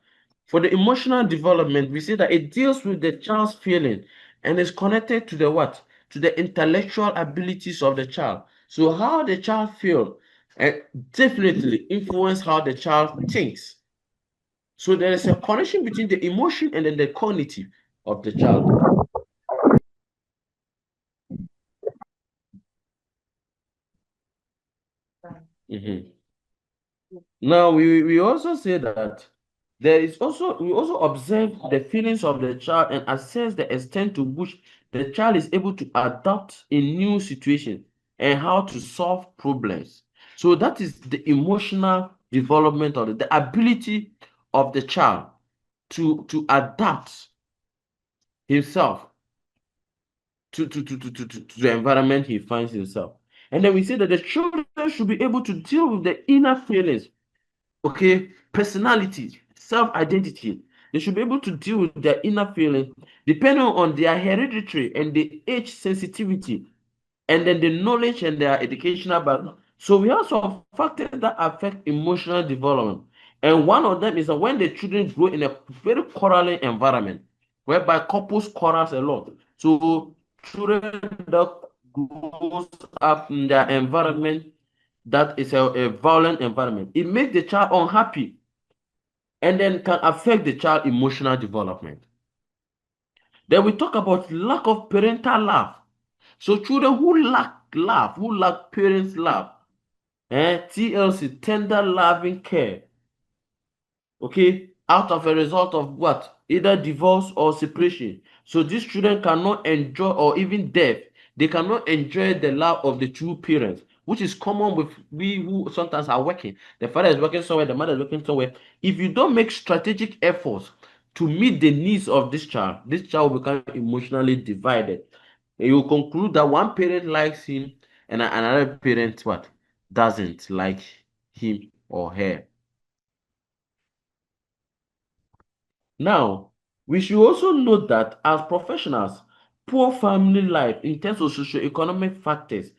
development, we see that it deals with the child's feeling and is connected to the what? To the intellectual abilities of the child. So how the child feels definitely influence how the child thinks. So there is a connection between the emotion and then the cognitive of the child. Now we also say that we also observe the feelings of the child and assess the extent to which the child is able to adapt in new situations and how to solve problems. So that is the emotional development of the ability of the child to adapt himself to the environment he finds himself. And then we say that the children should be able to deal with the inner feelings, okay, personality, self-identity. They should be able to deal with their inner feelings depending on their hereditary and the age sensitivity, and then the knowledge and their educational background. So we have some factors that affect emotional development. And one of them is that when the children grow in a very quarreling environment, whereby couples quarrels a lot. So children that grows up in their environment that is a violent environment, it makes the child unhappy and then can affect the child emotional development. Then we talk about lack of parental love. So children who lack love, who lack parents' love, TLC, tender loving care, okay, out of a result of what? Either divorce or separation. So these children cannot enjoy, or even death, they cannot enjoy the love of the two parents, which is common with we who sometimes are working. The father is working somewhere, the mother is working somewhere. If you don't make strategic efforts to meet the needs of this child will become emotionally divided. And you conclude that one parent likes him and another parent what? Doesn't like him or her. Now, we should also note that as professionals, poor family life in terms of socioeconomic factors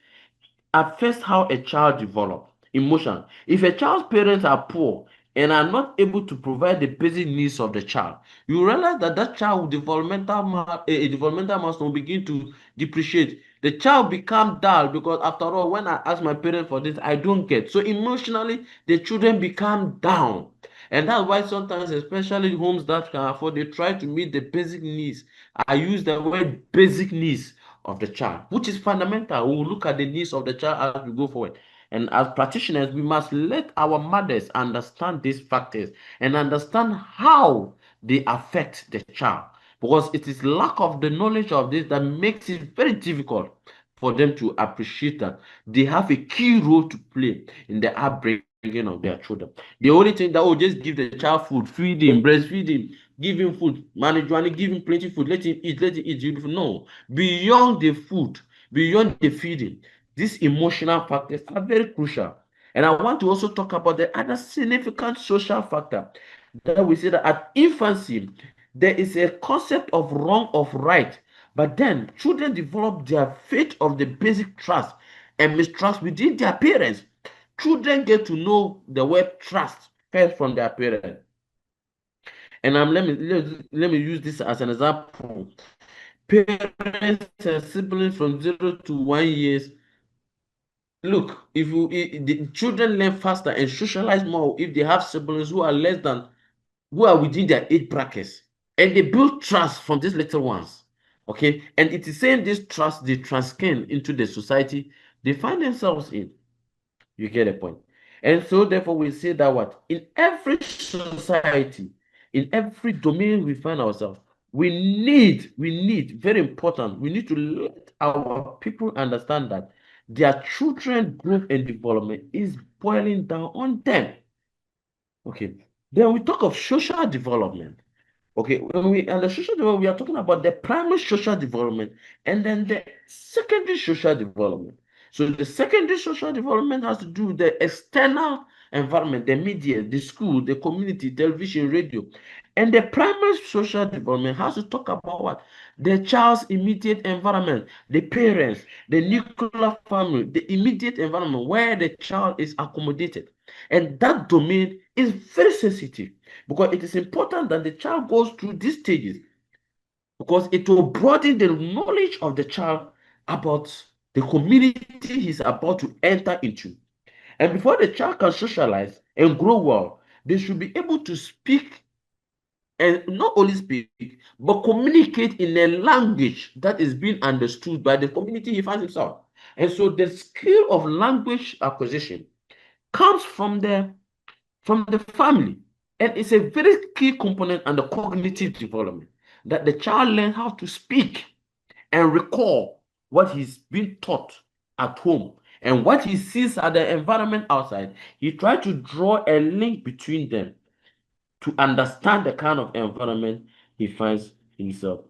affects how a child develops. Emotion. If a child's parents are poor and are not able to provide the basic needs of the child, you realize that that child with developmental milestone will begin to depreciate. The child become dull because after all, when I ask my parents for this, I don't get. So emotionally, the children become down. And that's why sometimes, especially homes that can afford, they try to meet the basic needs. I use the word basic needs of the child, which is fundamental. We will look at the needs of the child as we go forward. And as practitioners, we must let our mothers understand these factors and understand how they affect the child. Because it is lack of the knowledge of this that makes it very difficult for them to appreciate that they have a key role to play in the upbringing of their children. The only thing that will just give the child food, feed him, breastfeed him, give him food, manage money, give him plenty food, let him eat. No, beyond the food, beyond the feeding, these emotional factors are very crucial. And I want to also talk about the other significant social factor that we say that at infancy, there is a concept of wrong of right, but then children develop their faith of the basic trust and mistrust within their parents. Children get to know the word trust first from their parents. And let me use this as an example. parents and siblings from 0 to 1 years. Look, the children learn faster and socialize more if they have siblings who are within their age brackets, and they build trust from these little ones. Okay, and it is saying this trust they transcend into the society they find themselves in. You get the point. And so therefore we say that what in every society, in every domain we find ourselves, we need very important, we need to let our people understand that their children growth and development is boiling down on them. Okay, then we talk of social development. Okay, when we and the social development, we are talking about the primary social development and then the secondary social development. So the secondary social development has to do with the external environment, the media, the school, the community, television, radio. And the primary social development has to talk about what? The child's immediate environment, the parents, the nuclear family, the immediate environment where the child is accommodated. And that domain is very sensitive because it is important that the child goes through these stages because it will broaden the knowledge of the child about the community he's about to enter into. And before the child can socialize and grow well, they should be able to speak and not only speak, but communicate in a language that is being understood by the community he finds himself. And so the skill of language acquisition comes from the family. And it's a very key component and the cognitive development that the child learns how to speak and recall what he's been taught at home and what he sees at the environment outside. He tries to draw a link between them to understand the kind of environment he finds himself.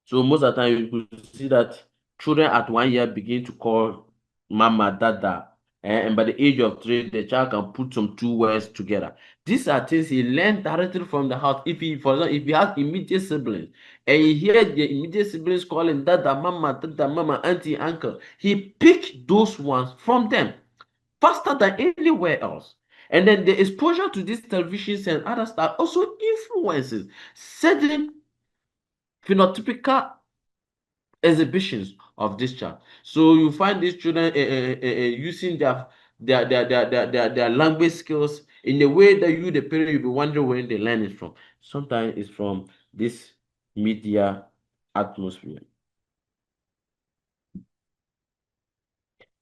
So most of the time you could see that children at 1 year begin to call mama dada. And by the age of 3, the child can put some two words together. These are things he learned directly from the house. For example, if he has immediate siblings and he hears the immediate siblings calling dada, mama, auntie, uncle, he picked those ones from them faster than anywhere else. And then the exposure to these televisions and other stuff also influences certain phenotypical exhibitions of this child. So you find these children using their language skills in a way that you, the parent, you'll be wondering where they learn it from. Sometimes it's from this media atmosphere.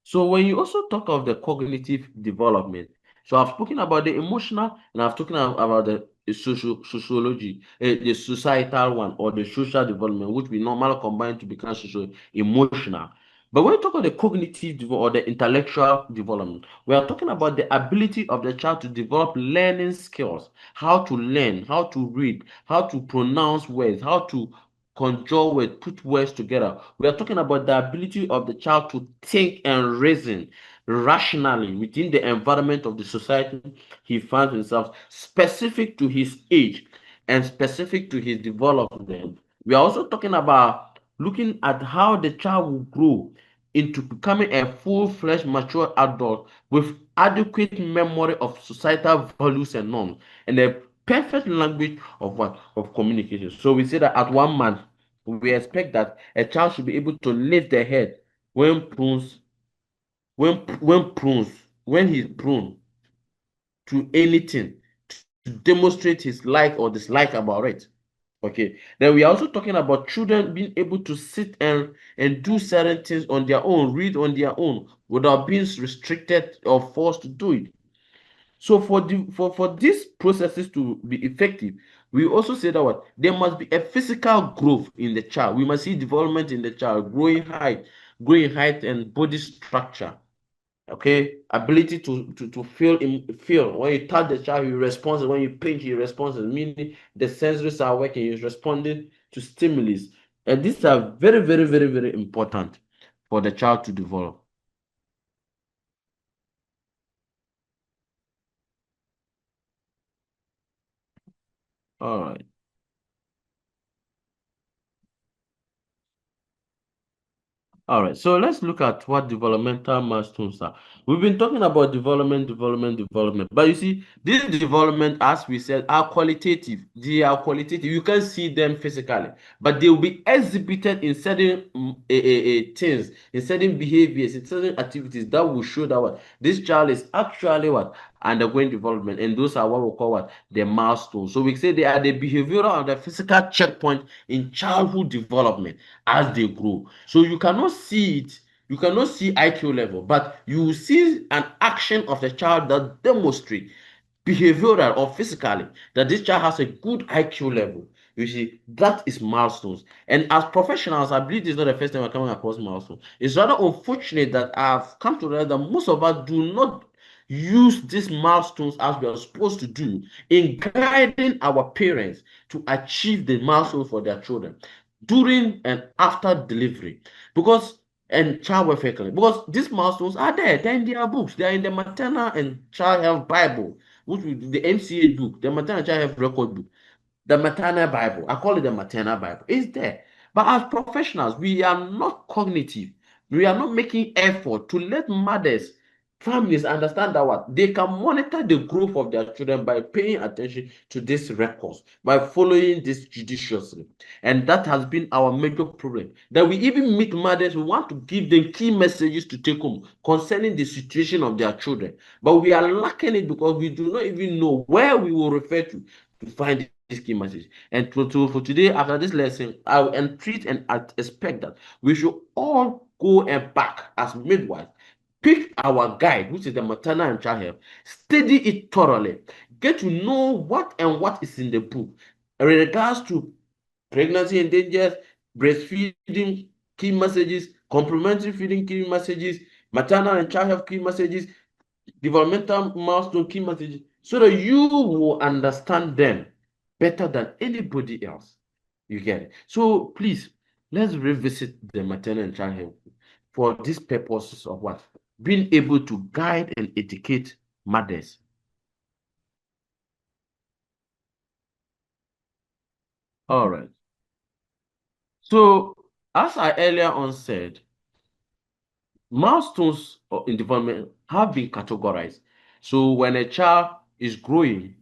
So when you also talk of the cognitive development, so I've spoken about the emotional and I've spoken about the sociology, the societal one or the social development, which we normally combine to become social emotional. But when we talk about the cognitive or the intellectual development, we are talking about the ability of the child to develop learning skills, how to learn, how to read, how to pronounce words, how to conjure words, put words together. We are talking about the ability of the child to think and reason rationally within the environment of the society he finds himself, specific to his age and specific to his development. We are also talking about looking at how the child will grow into becoming a full-fledged mature adult with adequate memory of societal values and norms and a perfect language of what of communication. So we say that at 1 month we expect that a child should be able to lift the head when prunes when prunes when he's prone to anything to demonstrate his like or dislike about it. Okay, then we are also talking about children being able to sit and do certain things on their own, read on their own without being restricted or forced to do it. So for these processes to be effective, we also say that what there must be a physical growth in the child. We must see development in the child, growing height and body structure. Okay, ability to feel when you touch the child, he responds. When you pinch, he responds. Meaning the sensories are working. He's responding to stimulus, and these are very, very, very, very important for the child to develop. All right. All right, so let's look at what developmental milestones are. We've been talking about development, but you see, this development, as we said, are qualitative. They are qualitative. You can see them physically, but they will be exhibited in certain things, in certain behaviors, in certain activities that will show that what this child is actually what undergoing development, and those are what we call what the milestones. So we say they are the behavioral and the physical checkpoint in childhood development as they grow. So you cannot see it, you cannot see IQ level, but you will see an action of the child that demonstrate behavioral or physically that this child has a good IQ level. You see, that is milestones. And as professionals, I believe this is not the first time we're coming across milestones. It's rather unfortunate that I've come to realize that most of us do not use these milestones as we are supposed to do in guiding our parents to achieve the milestones for their children during and after delivery, because and child welfare clinic, because these milestones are there, they're in their books, they're in the maternal and child health bible, which the MCA book, the maternal child health record book, the maternal bible, I call it the maternal bible, is there. But as professionals, we are not cognitive, we are not making effort to let mothers, families understand that what they can monitor the growth of their children by paying attention to these records, by following this judiciously. And that has been our major problem, that we even meet mothers, we want to give them key messages to take home concerning the situation of their children, but we are lacking it because we do not even know where we will refer to find this key message. And for today, after this lesson, I will entreat and expect that we should all go and back as midwives, pick our guide, which is the maternal and child health, study it thoroughly, get to know what is in the book in regards to pregnancy and dangers, breastfeeding key messages, complementary feeding key messages, maternal and child health key messages, developmental milestone key messages, so that you will understand them better than anybody else. You get it? So please, let's revisit the maternal and child health for these purposes of what? Being able to guide and educate mothers. All right. So, as I earlier on said, milestones in development have been categorized. So, when a child is growing,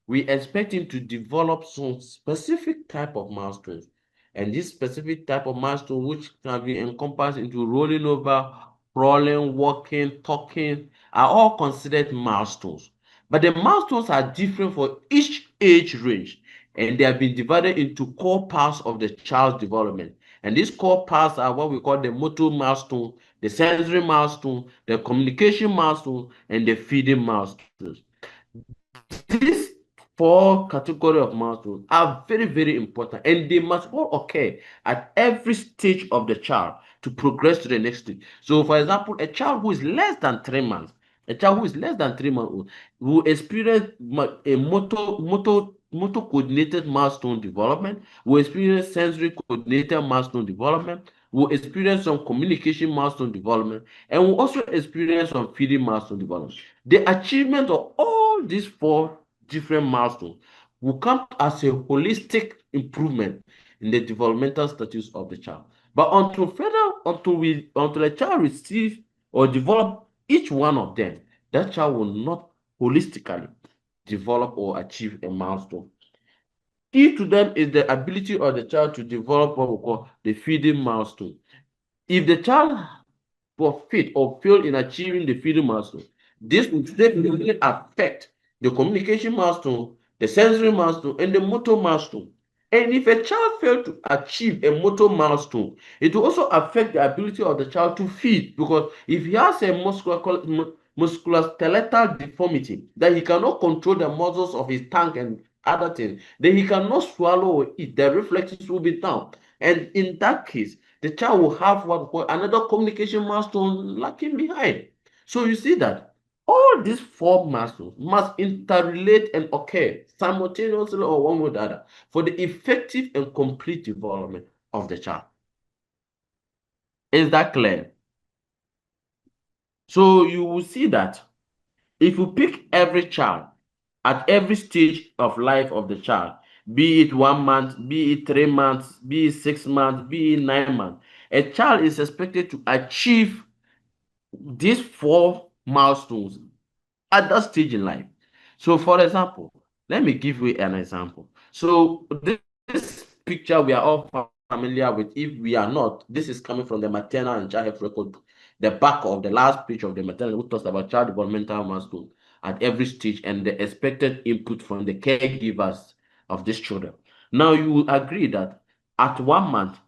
we expect him to develop some specific type of milestones. And this specific type of milestone, which can be encompassed into rolling over, crawling, walking, talking, are all considered milestones. But the milestones are different for each age range, and they have been divided into core parts of the child's development. And these core parts are what we call the motor milestone, the sensory milestone, the communication milestone, and the feeding milestones. These four categories of milestones are very, very important, and they must all occur at every stage of the child to progress to the next stage. So, for example, a child who is less than 3 months, a child who is less than 3 months old will experience a motor coordinated milestone development, will experience sensory coordinated milestone development, will experience some communication milestone development, and will also experience some feeding milestone development. The achievement of all these four different milestones will come as a holistic improvement in the developmental status of the child. But until a child receives or develop each one of them, that child will not holistically develop or achieve a milestone. Key to them is the ability of the child to develop what we call the feeding milestone. If the child forfeit or fail in achieving the feeding milestone, this will significantly affect the communication milestone, the sensory milestone, and the motor milestone. And if a child fails to achieve a motor milestone, it will also affect the ability of the child to feed, because if he has a musculoskeletal deformity that he cannot control the muscles of his tongue and other things, then he cannot swallow or eat. The reflexes will be down. And in that case, the child will have what we call another communication milestone lacking behind. So you see that all these four milestones must interrelate and occur simultaneously or one with the other for the effective and complete development of the child. Is that clear? So you will see that if you pick every child at every stage of life of the child, be it 1 month, be it 3 months, be it 6 months, be it 9 months, a child is expected to achieve these 4 milestones at that stage in life. So, for example, let me give you an example. So, this picture we are all familiar with. If we are not, this is coming from the maternal and child health record book, the back of the last page of the maternal, which talks about child developmental milestone at every stage and the expected input from the caregivers of these children. Now, you will agree that at 1 month,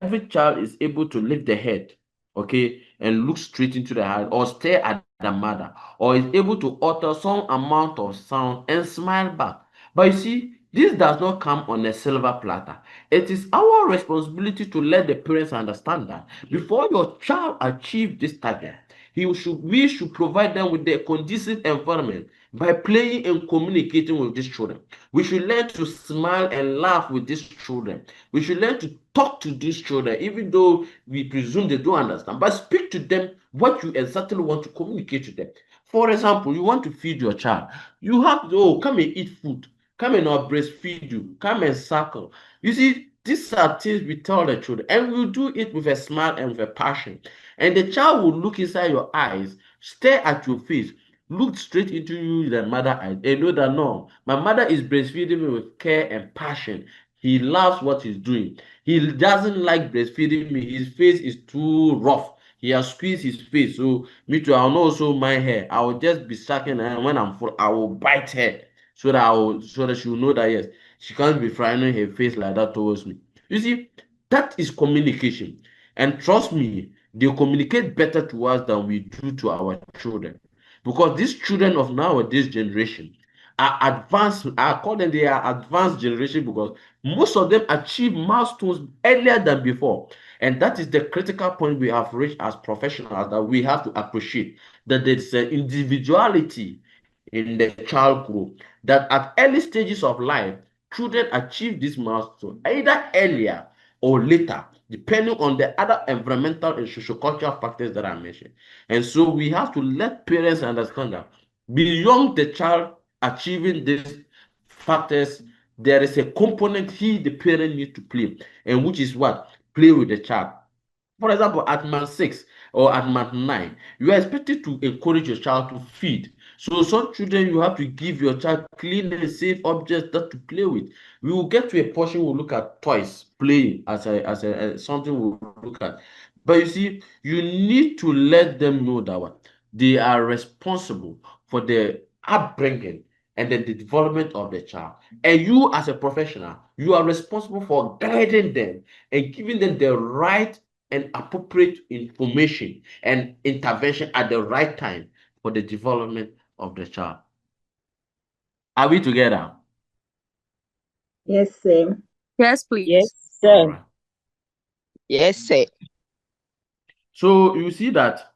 every child is able to lift the head, okay, and look straight into the eye or stare at the mother, or is able to utter some amount of sound and smile back. But you see, this does not come on a silver platter. It is our responsibility to let the parents understand that before your child achieves this target, we should provide them with the conducive environment by playing and communicating with these children. We should learn to smile and laugh with these children. We should learn to talk to these children, even though we presume they don't understand, but speak to them what you exactly want to communicate to them. For example, you want to feed your child. You have to, oh, come and eat food. Come and not breastfeed you. Come and suckle. You see, these are things we tell the children, and we'll do it with a smile and with a passion. And the child will look inside your eyes, stare at your face, look straight into you, the mother eyes, and know that no, my mother is breastfeeding me with care and passion. He loves what he's doing. He doesn't like breastfeeding me. His face is too rough. He has squeezed his face. So me too, I'll not also mind her. I will just be sucking, and when I'm full, I will bite her so that she will know that yes, she can't be frowning her face like that towards me. You see, that is communication. And trust me, they communicate better to us than we do to our children. Because these children of nowadays generation are advanced, I call them they are advanced generation because most of them achieve milestones earlier than before. And that is the critical point we have reached as professionals that we have to appreciate that there's an individuality in the child group, that at early stages of life, children achieve this milestone either earlier or later, depending on the other environmental and sociocultural factors that I mentioned. And so we have to let parents understand that beyond the child achieving these factors, there is a component the parent, need to play, and which is what? Play with the child. For example, at month 6 or at month 9, you are expected to encourage your child to feed. So some children, you have to give your child clean and safe objects that to play with. We will get to a portion we'll look at toys, play as something we'll look at. But you see, you need to let them know that what they are responsible for the upbringing and then the development of the child. And you, as a professional, you are responsible for guiding them and giving them the right and appropriate information and intervention at the right time for the development of the child. Are we together? Yes, sir. Yes, please. Yes, All sir. right. Yes, sir. So you see that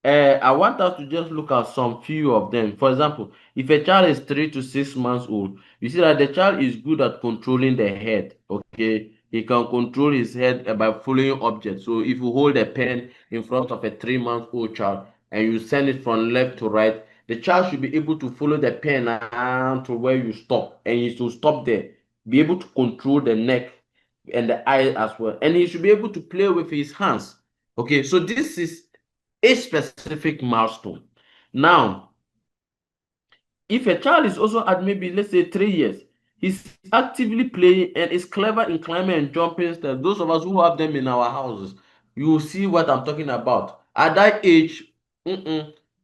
I want us to just look at some few of them. For example, if a child is 3 to 6 months old, you see that the child is good at controlling the head. Okay, he can control his head by following objects. So if you hold a pen in front of a 3-month-old child and you send it from left to right, the child should be able to follow the pen down to where you stop, and he should stop there, be able to control the neck and the eye as well, and he should be able to play with his hands. Okay, so this is a specific milestone. Now, if a child is also at maybe, let's say, 3 years, he's actively playing and is clever in climbing and jumping steps. Those of us who have them in our houses, you will see what I'm talking about. At that age,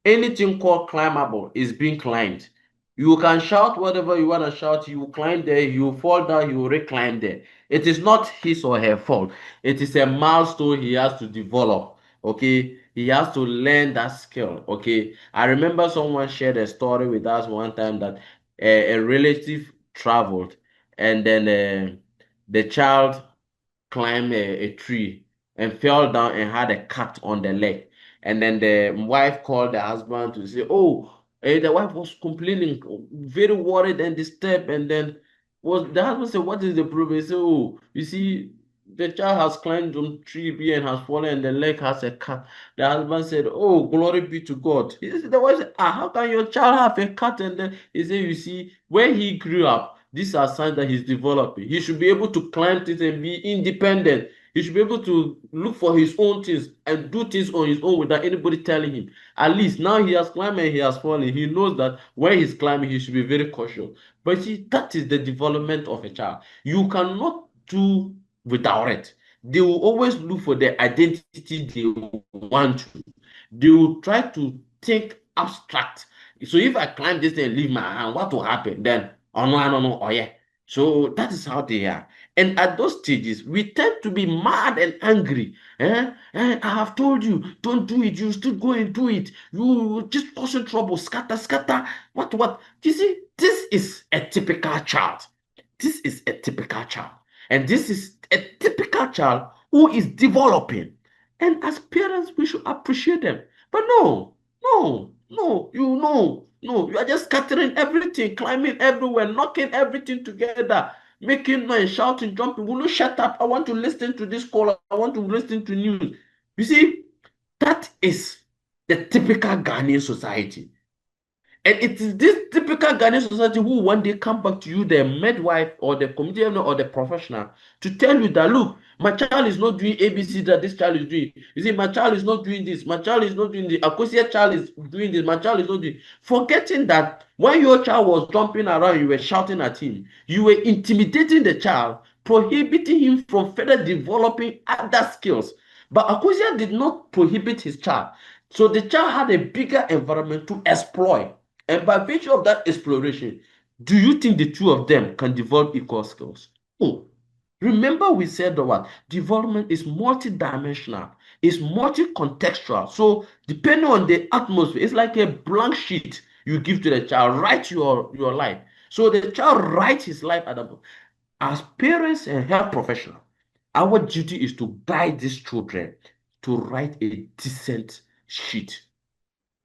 anything called climbable is being climbed. You can shout whatever you want to shout. You climb there, you fall down, you reclimb there. It is not his or her fault. It is a milestone he has to develop. Okay, he has to learn that skill. Okay, I remember someone shared a story with us one time that a relative traveled, and then the child climbed a tree and fell down and had a cut on the leg. And then the wife called the husband to say, oh, the wife was complaining, very worried and disturbed. And then was the husband said, what is the problem? He said, oh, you see, the child has climbed on tree and has fallen and the leg has a cut. The husband said, oh, glory be to God. The wife said, how can your child have a cut? And then he said, you see, when he grew up, these are signs that he's developing. He should be able to climb things and be independent. He should be able to look for his own things and do things on his own without anybody telling him. At least now he has climbed and he has fallen. He knows that when he's climbing, he should be very cautious. But see, that is the development of a child. You cannot do without it. They will always look for the identity they want to. They will try to think abstract. So if I climb this thing and leave my hand, what will happen? Then, oh no, I don't know. Oh yeah. So that is how they are. And at those stages, we tend to be mad and angry. I have told you, don't do it. You still go and do it. You just causing trouble, scatter, scatter. What? You see, this is a typical child. This is a typical child. And this is a typical child who is developing. And as parents, we should appreciate them. But no, you are just scattering everything, climbing everywhere, knocking everything together, making noise, shouting, jumping. Will you shut up? I want to listen to this call. I want to listen to news. You see, that is the typical Ghanaian society. And it is this typical Ghanaian society who one day come back to you, the midwife or the community owner or the professional, to tell you that, look, my child is not doing ABC that this child is doing. You see, my child is not doing this. My child is not doing this. Akosia child is doing this. My child is not doing. Forgetting that when your child was jumping around, you were shouting at him. You were intimidating the child, prohibiting him from further developing other skills. But Akosia did not prohibit his child. So the child had a bigger environment to exploit. And by virtue of that exploration, do you think the two of them can develop equal skills? No. Remember we said that what development is multidimensional, it's multi-contextual. So depending on the atmosphere, it's like a blank sheet you give to the child. Write your life. So the child writes his life at the, as parents and health professionals, our duty is to guide these children to write a decent sheet.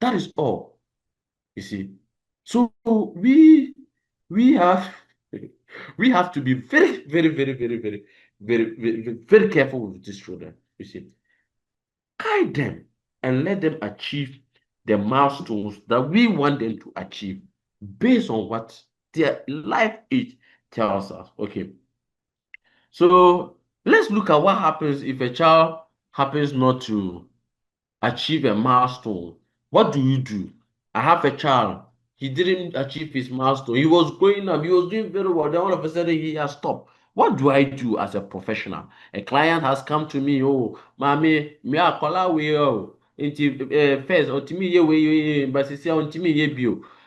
That is all. You see, so we have to be very, very, very, very, very, very, very, very careful with these children. You see, guide them and let them achieve the milestones that we want them to achieve based on what their life age tells us. Okay, so let's look at what happens if a child happens not to achieve a milestone. What do you do? I have a child. He didn't achieve his milestone. He was going up. He was doing very well. Then all of a sudden he has stopped. What do I do as a professional? A client has come to me. Oh, mommy, me a call we oh. First, but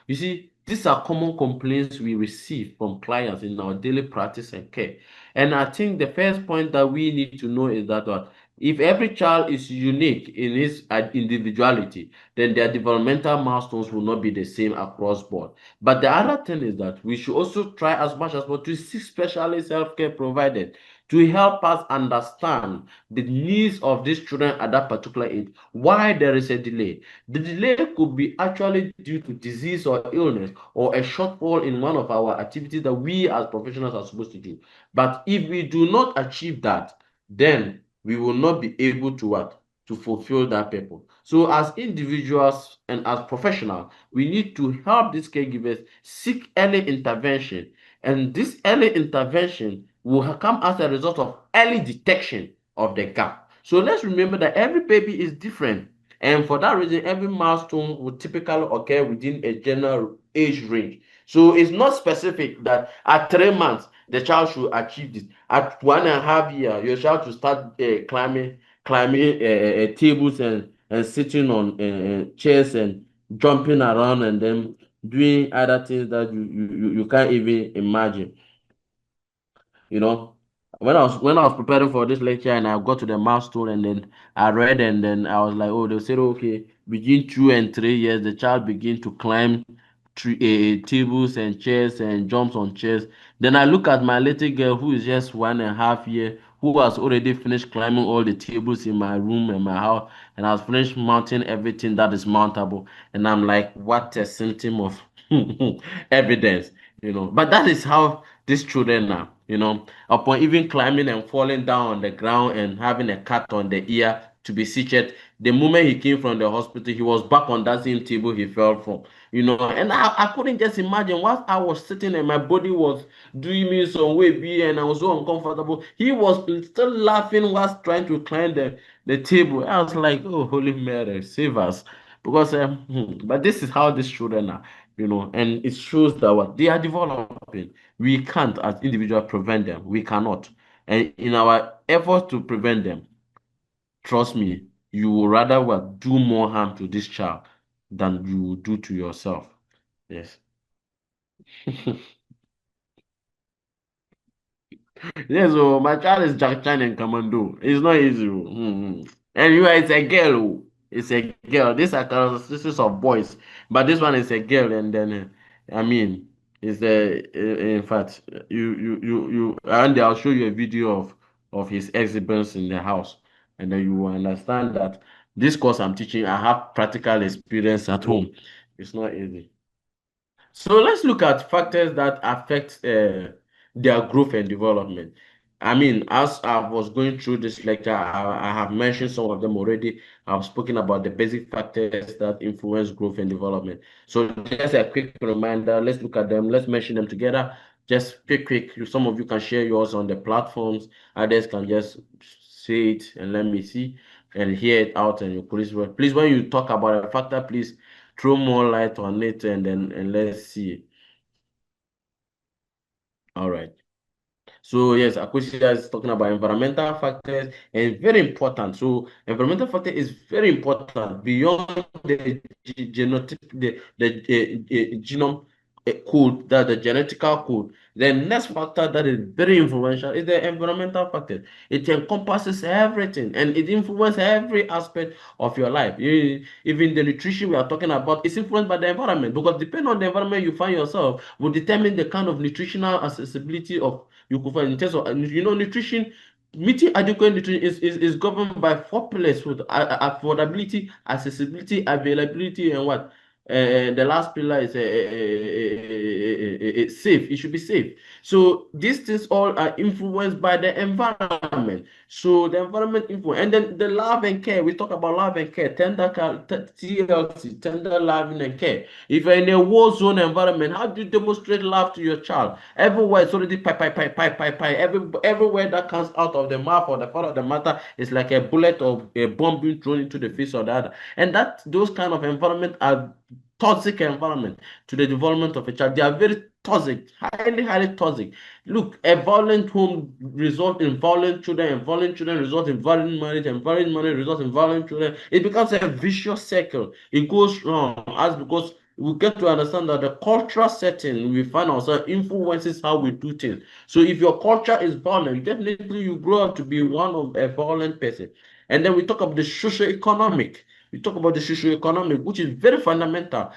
you see, these are common complaints we receive from clients in our daily practice and care. And I think the first point that we need to know is that what if every child is unique in his individuality, then their developmental milestones will not be the same across board. But the other thing is that we should also try as much as possible to seek specialist healthcare providers to help us understand the needs of these children at that particular age, why there is a delay. The delay could be actually due to disease or illness or a shortfall in one of our activities that we as professionals are supposed to do. But if we do not achieve that, then we will not be able to what? To fulfill that purpose. So as individuals and as professionals, we need to help these caregivers seek early intervention. And this early intervention will come as a result of early detection of the gap. So let's remember that every baby is different. And for that reason, every milestone will typically occur within a general age range. So it's not specific that at 3 months, the child should achieve this. At 1.5 years, your child should start climbing tables and sitting on chairs and jumping around and then doing other things that you can't even imagine. You know, when I was preparing for this lecture and I got to the milestone and then I read and then I was like, oh, they said, okay, between 2 and 3 years, the child begin to climb tables and chairs and jumps on chairs. Then I look at my little girl who is just 1.5 years, who has already finished climbing all the tables in my room and my house, and has finished mounting everything that is mountable. And I'm like, what a symptom of evidence, you know. But that is how these children are, upon even climbing and falling down on the ground and having a cut on the ear to be seated. The moment he came from the hospital, he was back on that same table he fell from, and I couldn't just imagine what I was sitting and my body was doing me some way, and I was so uncomfortable. He was still laughing whilst trying to climb the table. I was like, oh, Holy Mary, save us. Because, but this is how these children are, and it shows that what they are developing. We can't, as individuals, prevent them. We cannot. And in our effort to prevent them, trust me, you will rather what do more harm to this child than you will do to yourself. Yes. Yes, so my child is Jack Chan and Commando. It's not easy. And it's a girl. It's a girl. These are characteristics of boys, but this one is a girl. And then, I mean, it's in fact, and I'll show you a video of his exhibits in the house, and then you will understand that this course I'm teaching, I have practical experience at home. It's not easy. So let's look at factors that affect their growth and development. I mean, as I was going through this lecture, I have mentioned some of them already. I've spoken about the basic factors that influence growth and development. So just a quick reminder, let's look at them, let's mention them together. Just quick. Some of you can share yours on the platforms, others can just say it and let me see and hear it out and please, when you talk about a factor, please throw more light on it and let's see. All right. So yes, Akosia is talking about environmental factors and very important. So environmental factor is very important beyond the genotype, the genome code, that the genetical code. The next factor that is very influential is the environmental factor. It encompasses everything and it influences every aspect of your life. Even the nutrition we are talking about is influenced by the environment, because depending on the environment you find yourself will determine the kind of nutritional accessibility of you could find in terms of nutrition. Meeting adequate nutrition is governed by four pillars with affordability, accessibility, availability, and what the last pillar is safe. It should be safe. So these things all are influenced by the environment. So the environment influence, and then the love and care. We talk about love and care, TLC, tender loving and care. If you're in a war zone environment, how do you demonstrate love to your child? Everywhere it's already pie. Everywhere that comes out of the mouth or the part of the matter is like a bullet or a bomb being thrown into the face of the other. And those kind of environment are toxic environment to the development of a child. They are very toxic, highly toxic. Look, a violent home results in violent children, and violent children result in violent marriage, and violent marriage results in violent children. It becomes a vicious circle. It goes wrong because we get to understand that the cultural setting we find ourselves influences how we do things. So if your culture is violent, definitely you grow up to be one of a violent person. And then we talk about the socio-economic. We talk about the socio-economic, which is very fundamental.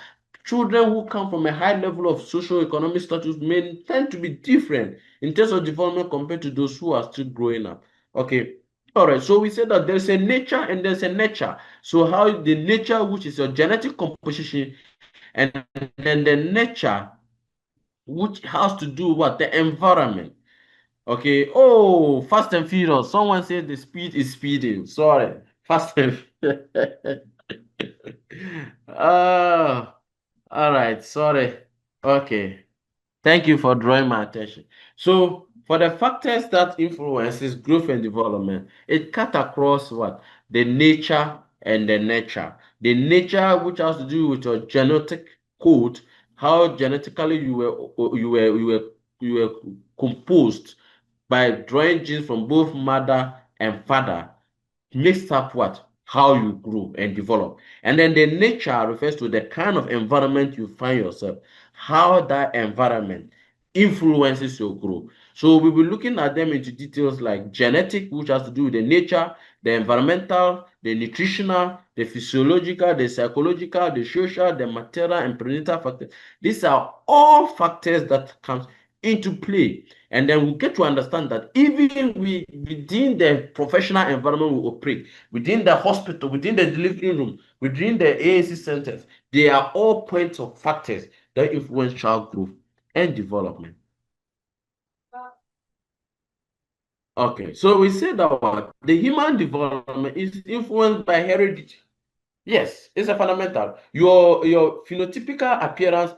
Children who come from a high level of socio-economic status may tend to be different in terms of development compared to those who are still growing up. Okay. All right. So we said that there's a nature and there's a nurture. So how the nature, which is your genetic composition, and then the nurture, which has to do what? The environment. Okay. Oh, Fast and Furious. Someone said the speed is speeding. Sorry. Fast and Oh, all right. Sorry. Okay. Thank you for drawing my attention. So, for the factors that influences growth and development, it cut across what? The nature and the nurture. The nature, which has to do with your genetic code, how genetically you were composed by drawing genes from both mother and father, makes up what? How you grow and develop. And then the nature refers to the kind of environment you find yourself, how that environment influences your growth. So we'll be looking at them into details like genetic, which has to do with the nature, the environmental, the nutritional, the physiological, the psychological, the social, the material, and prenatal factors. These are all factors that come into play. And then we get to understand that even within the professional environment we operate, within the hospital, within the delivery room, within the AAC centers, they are all points of factors that influence child growth and development. Okay, so we said that what the human development is influenced by heredity. Yes, it's a fundamental. Your phenotypical appearance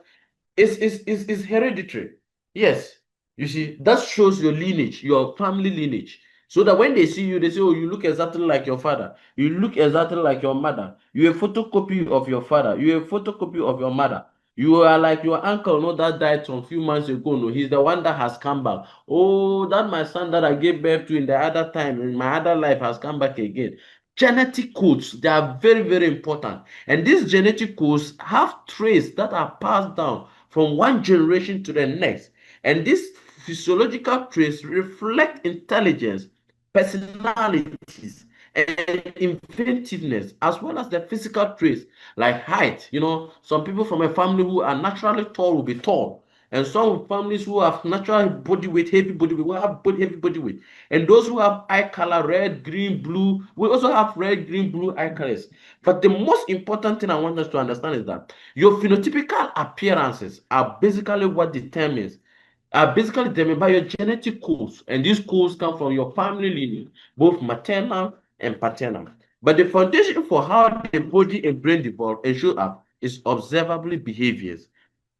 is hereditary. Yes, you see, that shows your lineage, your family lineage. So that when they see you, they say, oh, you look exactly like your father. You look exactly like your mother. You're a photocopy of your father. You're a photocopy of your mother. You are like your uncle, no, that died some few months ago. No, he's the one that has come back. Oh, that my son that I gave birth to in the other time, in my other life, has come back again. Genetic codes, they are very, very important. And these genetic codes have traits that are passed down from one generation to the next. And these physiological traits reflect intelligence, personalities, and inventiveness, as well as the physical traits like height. You know, some people from a family who are naturally tall will be tall. And some families who have natural body weight, heavy body weight, will have heavy body weight. And those who have eye color, red, green, blue, we also have red, green, blue eye colors. But the most important thing I want us to understand is that your phenotypical appearances are basically determined by your genetic codes. And these codes come from your family lineage, both maternal and paternal. But the foundation for how the body and brain develop and show up is observable behaviors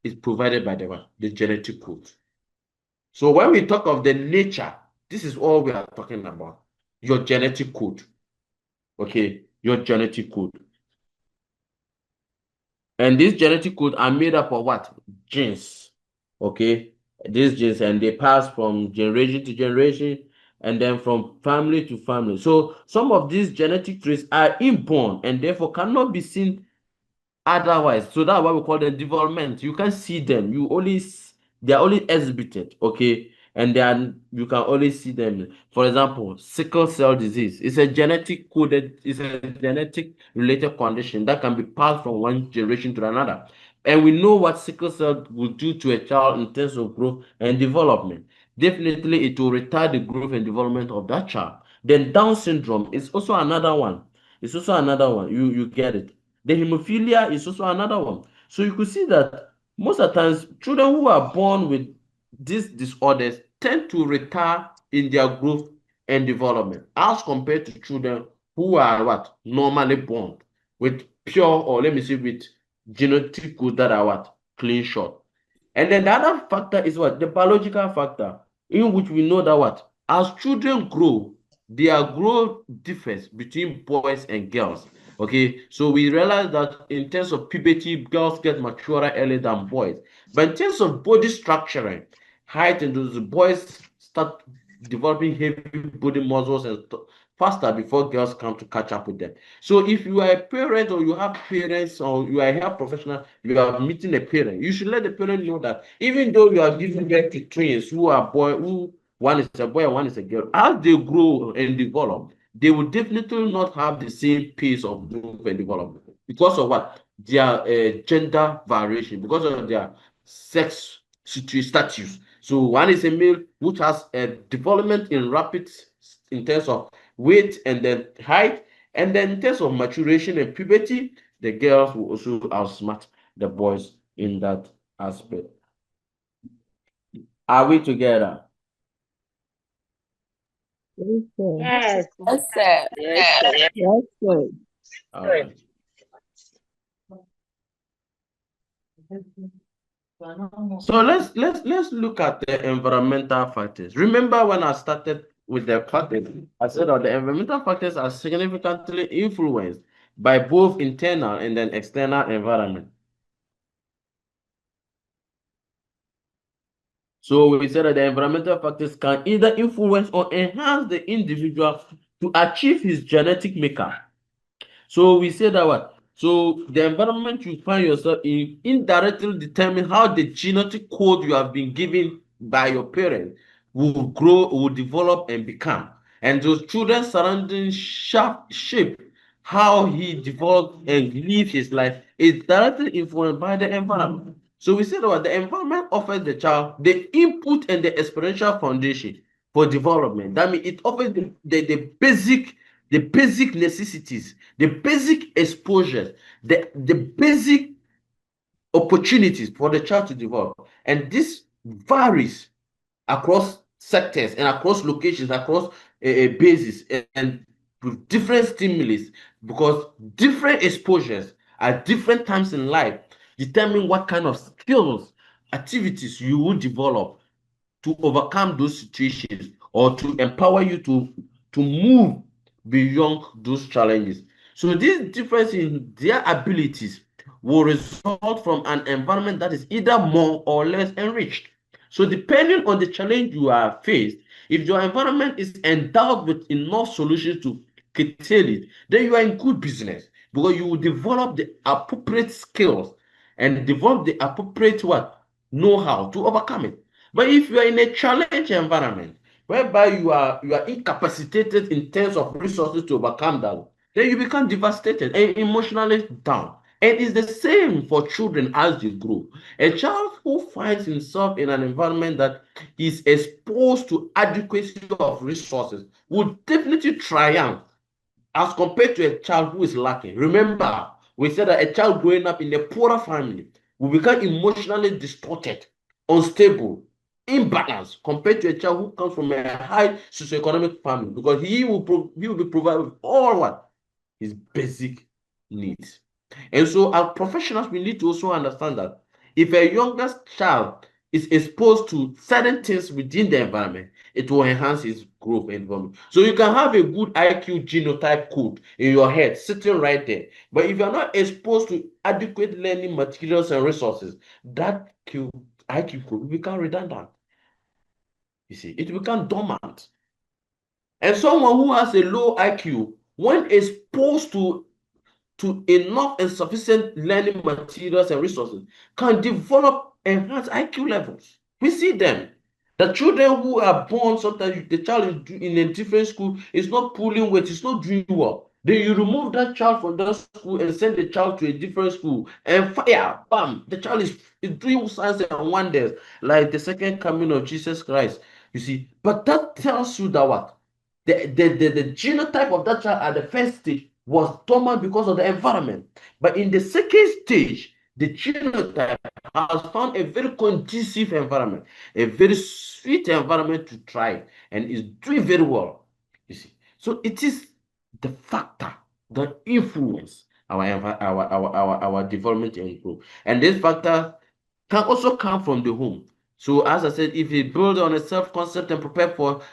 is provided by the genetic code. So when we talk of the nature, this is all we are talking about. Your genetic code. Okay, your genetic code. And these genetic codes are made up of what? Genes. Okay, these genes, and they pass from generation to generation and then from family to family. So some of these genetic traits are inborn and therefore cannot be seen otherwise. So that's why we call them development. You can't see them. They are only exhibited, okay? And then you can only see them. For example, sickle cell disease is a genetic related condition that can be passed from one generation to another. And we know what sickle cell will do to a child in terms of growth and development. Definitely, it will retard the growth and development of that child. Then Down syndrome is also another one. It's also another one. You get it. The hemophilia is also another one. So you could see that most of the times, children who are born with these disorders tend to retard in their growth and development as compared to children who are what? Normally born with pure, or let me say with genetic codes that are what? Clean shot. And then the other factor is what? The biological factor, in which we know that what? As children grow, their growth differs between boys and girls. Okay, so we realize that in terms of puberty, girls get maturer earlier than boys. But in terms of body structuring, height, and those boys start developing heavy body muscles and faster before girls come to catch up with them. So if you are a parent or you have parents or you are a health professional, you are meeting a parent, you should let the parent know that even though you are giving birth to twins who are who one is a boy and one is a girl, as they grow and develop, they will definitely not have the same pace of growth and development because of what? Their gender variation, because of their sex status. So one is a male which has a development in terms of weight and then height, and then in terms of maturation and puberty, the girls will also outsmart the boys in that aspect. Are we together? Yes, sir. Yes, sir. Yes, sir. All right. So let's look at the environmental factors. Remember when I started with the factors, I said that the environmental factors are significantly influenced by both internal and then external environment. So we said that the environmental factors can either influence or enhance the individual to achieve his genetic makeup. So we say that what? So the environment you find yourself in indirectly determine how the genetic code you have been given by your parents will grow, will develop, and become. And those children surrounding shape how he developed and live his life is directly influenced by the environment. So we say that the environment offers the child the input and the experiential foundation for development. That means it offers the basic necessities, the basic exposures, the basic opportunities for the child to develop. And this varies across sectors and across locations, across bases, and with different stimulus, because different exposures at different times in life determine what kind of skills, activities you will develop to overcome those situations or to empower you to move beyond those challenges. So this difference in their abilities will result from an environment that is either more or less enriched. So depending on the challenge you are faced, if your environment is endowed with enough solutions to curtail it, then you are in good business, because you will develop the appropriate skills and develop the appropriate what know-how to overcome it. But if you are in a challenge environment whereby you are incapacitated in terms of resources to overcome that, then you become devastated and emotionally down. And it's the same for children as they grow. A child who finds himself in an environment that is exposed to adequacy of resources will definitely triumph as compared to a child who is lacking. Remember, we said that a child growing up in a poorer family will become emotionally distorted, unstable, imbalanced compared to a child who comes from a high socioeconomic family, because he will be provided with all what his basic needs. And so, as professionals, we need to also understand that if a younger child is exposed to certain things within the environment, it will enhance his growth and development. So you can have a good IQ genotype code in your head sitting right there, but if you're not exposed to adequate learning materials and resources, that IQ code will become redundant. You see, it will become dormant. And someone who has a low IQ, when exposed to enough and sufficient learning materials and resources, can develop enhanced IQ levels. We see them. The children who are born, sometimes the child is in a different school, is not pulling weight, it's not doing well. Then you remove that child from that school and send the child to a different school, and fire, bam, the child is doing signs and wonders, like the second coming of Jesus Christ. You see, but that tells you that what? The genotype of that child at the first stage was dormant because of the environment. But in the second stage, the genotype has found a very conducive environment, a very sweet environment to thrive, and is doing very well. You see, so it is the factor that influence our development and growth, and this factor can also come from the home. So, as I said, if you build on a self-concept and prepare for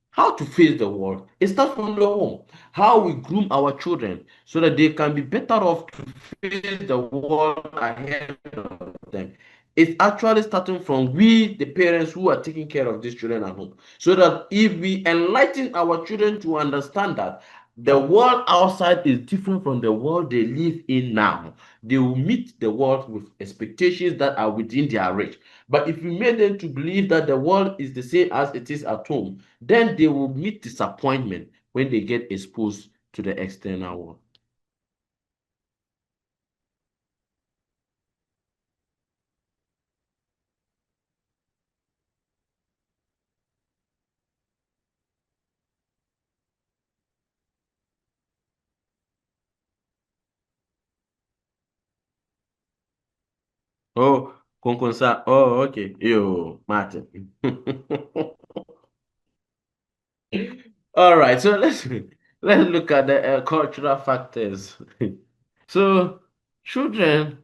how to face the world, it starts from the home. How we groom our children so that they can be better off to face the world ahead of them. It's actually starting from we, the parents who are taking care of these children at home. So that if we enlighten our children to understand that the world outside is different from the world they live in now, they will meet the world with expectations that are within their reach. But if you made them to believe that the world is the same as it is at home, then they will meet disappointment when they get exposed to the external world. Oh, Konkonsa. Oh, okay. Yo, Martin. All right. So let's look at the cultural factors. So children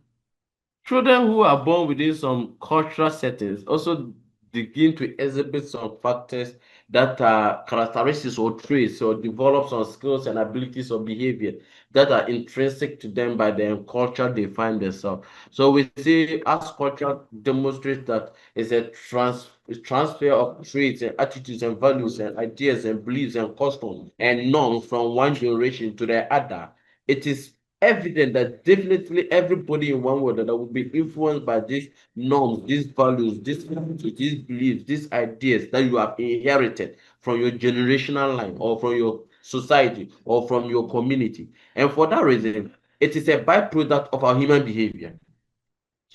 Children who are born within some cultural settings also begin to exhibit some factors that are characteristics or traits or develop some skills and abilities or behavior that are intrinsic to them by the culture they find themselves. So we see as culture demonstrates that it's a transfer of traits and attitudes and values and ideas and beliefs and customs and norms from one generation to the other. It is evident that definitely everybody in one world that will be influenced by these norms, these values, these beliefs, these ideas that you have inherited from your generational line or from your society or from your community. And for that reason, it is a byproduct of our human behavior.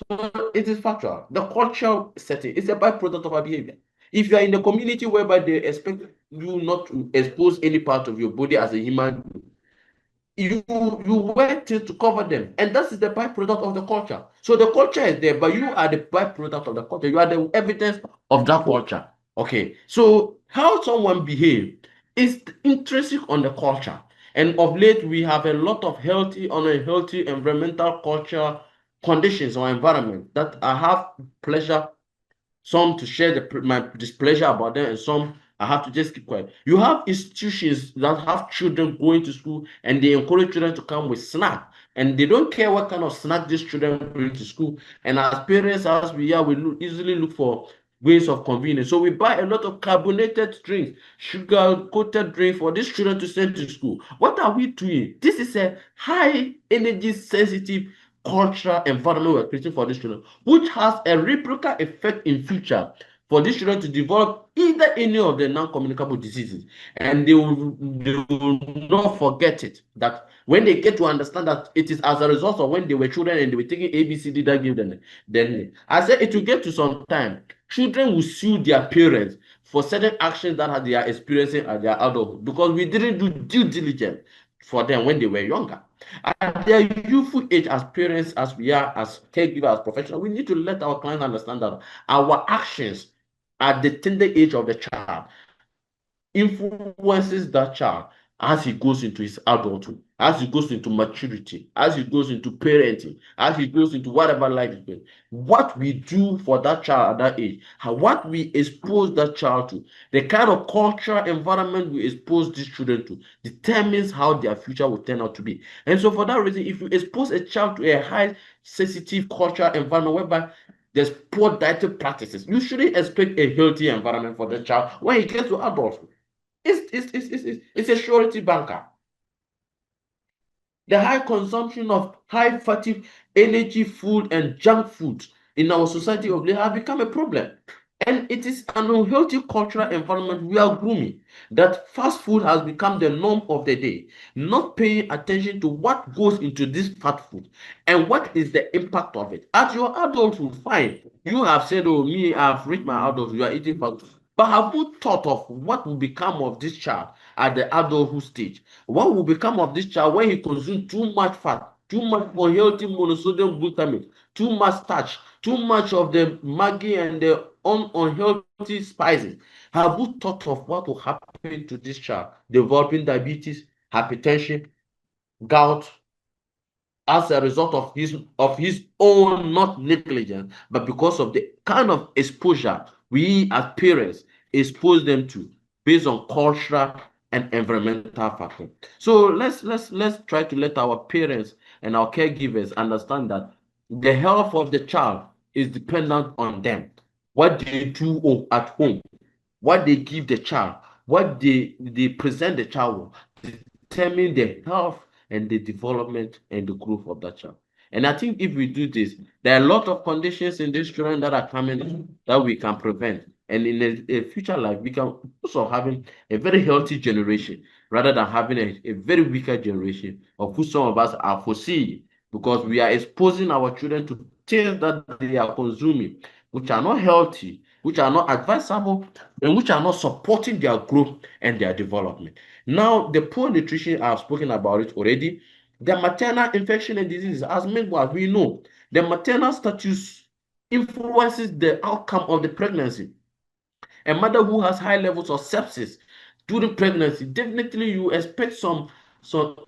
So it is factual. The cultural setting is a byproduct of our behavior. If you are in a community whereby they expect you not to expose any part of your body as a human, you wear things to cover them, and that is the byproduct of the culture. So the culture is there, but you are the byproduct of the culture. You are the evidence of that culture Okay, so how someone behave is intrinsic on the culture. And of late, we have a lot of healthy, unhealthy environmental culture conditions or environment that I have pleasure some to share my displeasure about them, and some I have to just keep quiet. You have institutions that have children going to school and they encourage children to come with snack, and they don't care what kind of snack these children bring to school. And as parents, as we are, we easily look for ways of convenience. So we buy a lot of carbonated drinks, sugar-coated drinks for these children to send to school. What are we doing? This is a high energy sensitive cultural environment we're creating for these children, which has a reciprocal effect in future for these children to develop either any of the non-communicable diseases. And they will not forget it, that when they get to understand that it is as a result of when they were children and they were taking ABCD that give them, then I said it will get to some time. Children will sue their parents for certain actions that they are experiencing at their adulthood because we didn't do due diligence for them when they were younger. At their youthful age, as parents, as we are, as caregivers, as professionals, we need to let our clients understand that our actions at the tender age of the child influences that child as he goes into his adulthood, as he goes into maturity, as he goes into parenting, as he goes into whatever life is going. What we do for that child at that age, what we expose that child to, the kind of cultural environment we expose these children to, determines how their future will turn out to be. And so, for that reason, if you expose a child to a high sensitive cultural environment whereby there's poor dietary practices, you shouldn't expect a healthy environment for the child when he gets to adulthood. It's a surety banker. The high consumption of high fatty energy food and junk food in our society of late has become a problem. And it is an unhealthy cultural environment we are grooming, that fast food has become the norm of the day, not paying attention to what goes into this fast food and what is the impact of it. At your adulthood, fine, you have said, oh, me, I've reached my adulthood, you are eating fast food. But have you thought of what will become of this child at the adulthood stage? What will become of this child when he consumes too much fat, too much unhealthy monosodium glutamate, too much starch, too much of the Maggi and the unhealthy spices? Have you thought of what will happen to this child developing diabetes, hypertension, gout, as a result of his own, not negligence, but because of the kind of exposure we as parents expose them to based on cultural and environmental factors? So let's try to let our parents and our caregivers understand that the health of the child is dependent on them. What they do at home, what they give the child, what they present the child with, determine the health and the development and the growth of that child. And I think if we do this, there are a lot of conditions in this children that are coming that we can prevent. And in a future life, we can also having a very healthy generation rather than having a very weaker generation of who some of us are foreseeing, because we are exposing our children to things that they are consuming, which are not healthy, which are not advisable, and which are not supporting their growth and their development. Now, the poor nutrition, I've spoken about it already. The maternal infection and diseases, as midwives, we know the maternal status influences the outcome of the pregnancy. A mother who has high levels of sepsis during pregnancy, definitely you expect some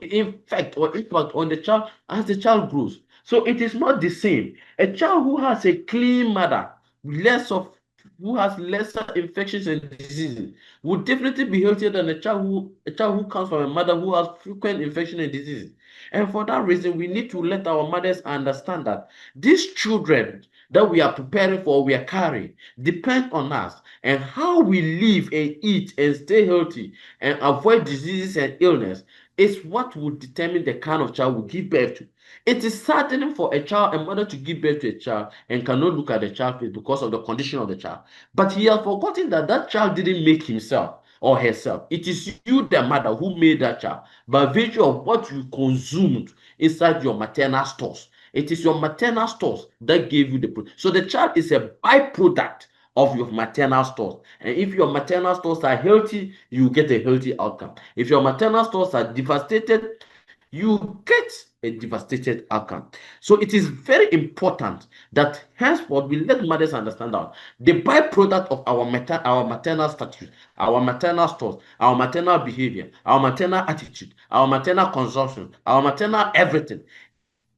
effect or impact on the child as the child grows. So it is not the same. A child who has a clean mother, who has lesser infections and diseases, would definitely be healthier than a child who comes from a mother who has frequent infection and diseases. And for that reason, we need to let our mothers understand that these children that we are preparing for, we are carrying, depend on us, and how we live and eat and stay healthy and avoid diseases and illness is what will determine the kind of child we give birth to. It is saddening for a mother to give birth to a child and cannot look at the child face because of the condition of the child. But he has forgotten that that child didn't make himself or herself. It is you, the mother, who made that child by virtue of what you consumed inside your maternal stores. It is your maternal stores that gave you the. So the child is a byproduct of your maternal stores. And if your maternal stores are healthy, you get a healthy outcome. If your maternal stores are devastated, you get a devastated outcome. So it is very important that henceforth we let mothers understand that the byproduct of our maternal status, our maternal thoughts, our maternal behavior, our maternal attitude, our maternal consumption, our maternal everything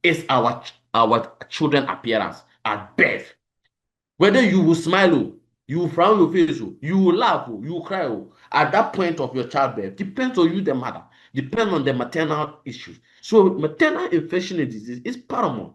is our children appearance at birth. Whether you will smile, you will frown your face, you will laugh, you will cry, at that point of your childbirth depends on you, the mother, depends on the maternal issues. So maternal infectious disease is paramount.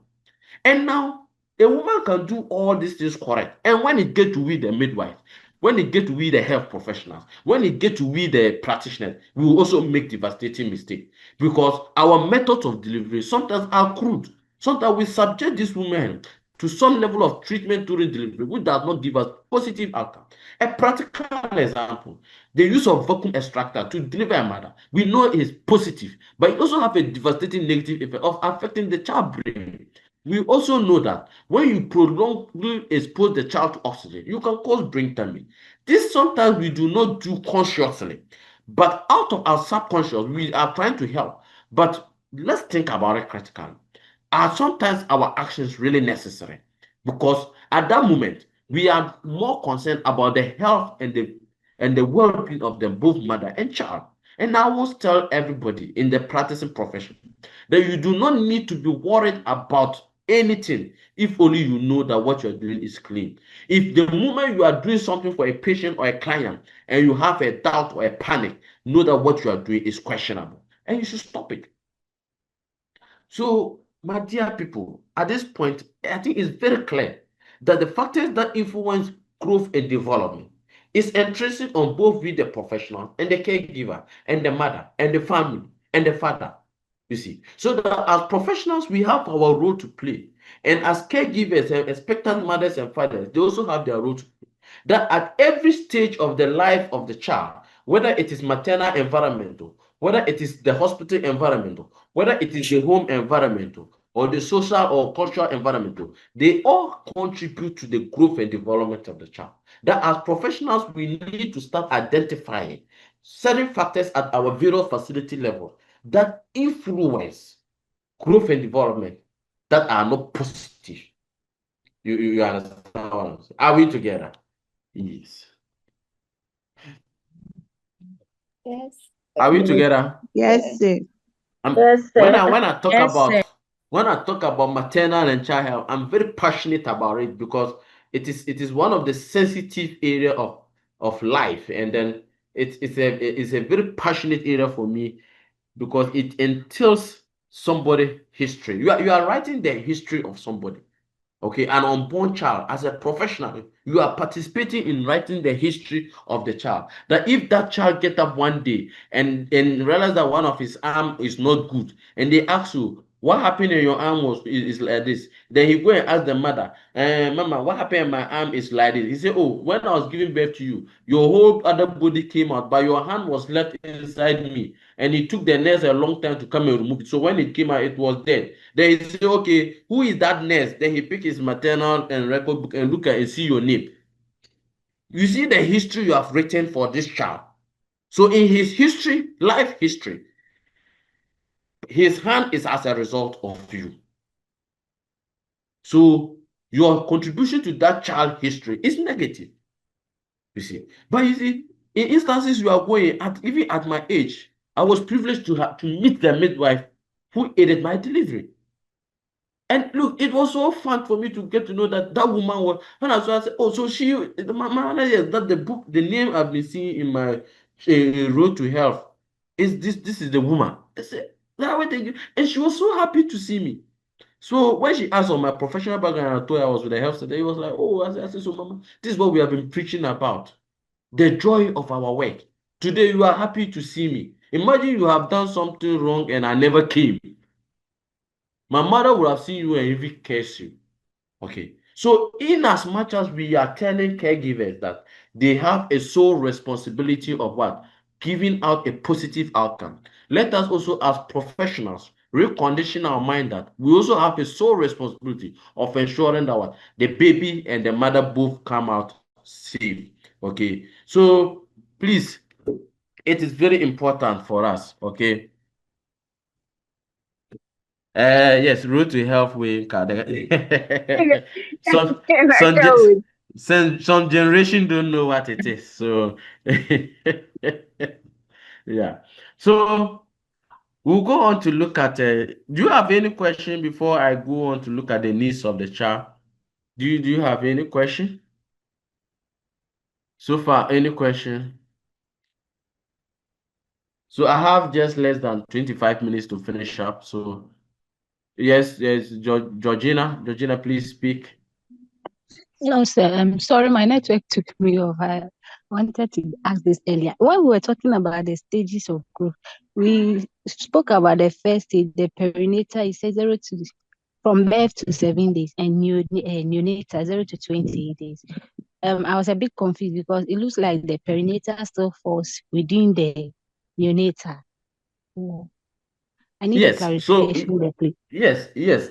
And now a woman can do all these things correct. And when it get to we the midwife, when it get to we the health professionals, when it get to we the practitioners, we will also make devastating mistake because our methods of delivery sometimes are crude. Sometimes we subject these women to some level of treatment during delivery, which does not give us positive outcome. A practical example, the use of vacuum extractor to deliver a mother, we know is positive, but it also have a devastating negative effect of affecting the child brain. We also know that when you prolongly expose the child to oxygen, you can cause brain damage. This sometimes we do not do consciously, but out of our subconscious, we are trying to help. But let's think about it critically. Are sometimes our actions really necessary? Because at that moment, we are more concerned about the health and the well-being of them, both mother and child. And I will tell everybody in the practicing profession that you do not need to be worried about anything if only you know that what you're doing is clean. If the moment you are doing something for a patient or a client and you have a doubt or a panic, know that what you are doing is questionable and you should stop it. So, my dear people, at this point, I think it's very clear that the factors that influence growth and development is intrinsic on both with the professional and the caregiver and the mother and the family and the father. You see, so that as professionals, we have our role to play. And as caregivers and expectant mothers and fathers, they also have their role to play. That at every stage of the life of the child, whether it is maternal environment, whether it is the hospital environment, whether it is the home environment, or the social or cultural environment, they all contribute to the growth and development of the child. That as professionals, we need to start identifying certain factors at our various facility level that influence growth and development that are not positive. You understand what I'm saying? Are we together? Yes. Yes. Are we together? Yes, sir. Yes, When sir. I talk Yes, sir. about maternal and child health, I'm very passionate about it because it is one of the sensitive area of life, and then it's a very passionate area for me because it entails somebody history. You are writing the history of somebody. Okay, an unborn child. As a professional, you are participating in writing the history of the child. That if that child get up one day and realize that one of his arm is not good, and they ask you what happened in your arm is like this, then he go and ask the mother, mama, what happened in my arm is like this. He say, oh, when I was giving birth to you, your whole other body came out, but your hand was left inside me, and it took the nurse a long time to come and remove it. So when it came out, it was dead. Then he say, okay, who is that nurse? Then he pick his maternal and record book and look at and see your name. You see the history you have written for this child. So in his history, life history, his hand is as a result of you. So your contribution to that child history is negative. You see, but you see, in instances you are going at even at my age, I was privileged to meet the midwife who aided my delivery. And look, it was so fun for me to get to know that that woman was. When I said, oh, so she, yes, that the book, the name I've been seeing in my Road to Health is this. This is the woman. I said, and she was so happy to see me. So when she asked on my professional background, I told her I was with the health center. He was like, oh, I said, so mama, this is what we have been preaching about. The joy of our work. Today you are happy to see me. Imagine you have done something wrong and I never came. My mother would have seen you and even curse you. Okay. So in as much as we are telling caregivers that they have a sole responsibility of what? Giving out a positive outcome. Let us also, as professionals, recondition our mind that we also have a sole responsibility of ensuring that what? The baby and the mother both come out safe. Okay. So please, it is very important for us. Okay. Yes, road to health way. some some Good. some generation don't know what it is. So yeah. So we'll go on to look at. Do you have any question before I go on to look at the needs of the child? Do you have any question so far? Any question? So I have just less than 25 minutes to finish up. So yes, Georgina, please speak. No, sir. I'm sorry, my network took me off. I wanted to ask this earlier. When we were talking about the stages of growth, we spoke about the first stage, the perinatal. You said from birth to 7 days, and neonatal 0 to 20 days. I was a bit confused because it looks like the perinatal still falls within the neonatal. Oh, I need a Yes, so clarification there, please. yes.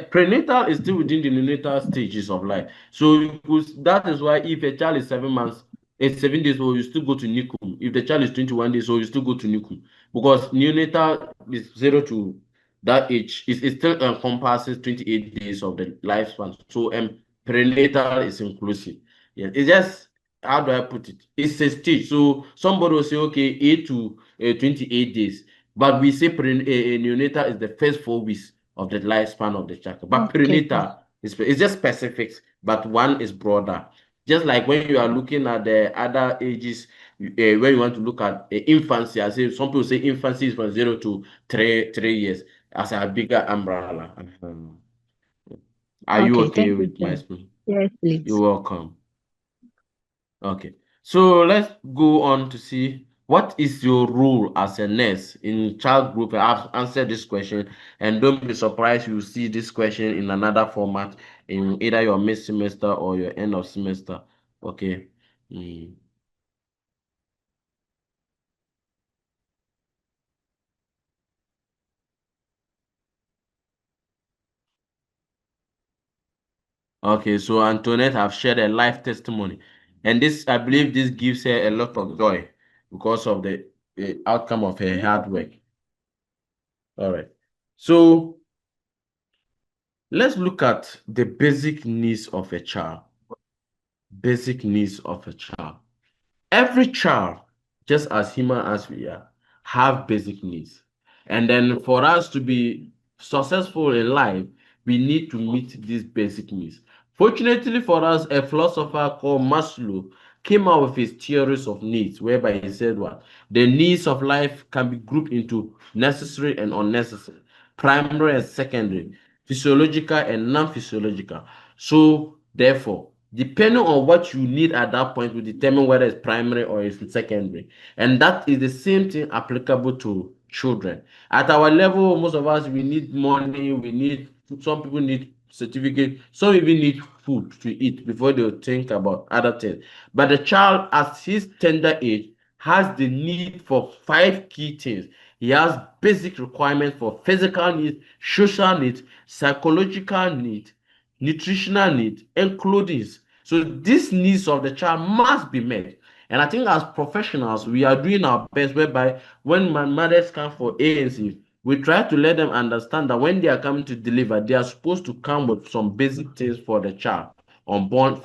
Prenatal is still within the neonatal stages of life. So that is why if a child is 7 months, it's 7 days old, you still go to NICU. If the child is 21 days old, you still go to NICU because neonatal is 0 to that age. It still encompasses 28 days of the lifespan. So prenatal is inclusive. Yeah, it's just how do I put it? It's a stage. So somebody will say, okay, 8 to 28 days. But we say neonatal is the first 4 weeks of the lifespan of the child. But Okay, sir. prenatal it's just specifics, but one is broader. Just like when you are looking at the other ages, when you want to look at infancy, I say some people say infancy is from 0 to 3 years as a bigger umbrella. Are you Okay, okay thank you, with my sir. speech? Yes, You're please. welcome. Okay, so let's go on to see what is your role as a nurse in child group. I've answered this question, and don't be surprised you see this question in another format in either your mid semester or your end of semester. Okay. Mm. Okay, so Antoinette have shared a life testimony, and this I believe this gives her a lot of joy because of the outcome of her hard work. All right. So let's look at the basic needs of a child. Basic needs of a child. Every child, just as human as we are, have basic needs. And then for us to be successful in life, we need to meet these basic needs. Fortunately for us, a philosopher called Maslow came out with his theories of needs, whereby he said what? The needs of life can be grouped into necessary and unnecessary, primary and secondary, physiological and non-physiological. So therefore, depending on what you need at that point will determine whether it's primary or it's secondary. And that is the same thing applicable to children. At our level, most of us, we need money, some people need certificate, some even need food to eat before they think about other things. But the child at his tender age has the need for 5 key things. He has basic requirements for physical needs, social needs, psychological needs, nutritional needs, and clothing. So these needs of the child must be met. And I think as professionals, we are doing our best whereby when mothers come for ANC, we try to let them understand that when they are coming to deliver, they are supposed to come with some basic things for the child, for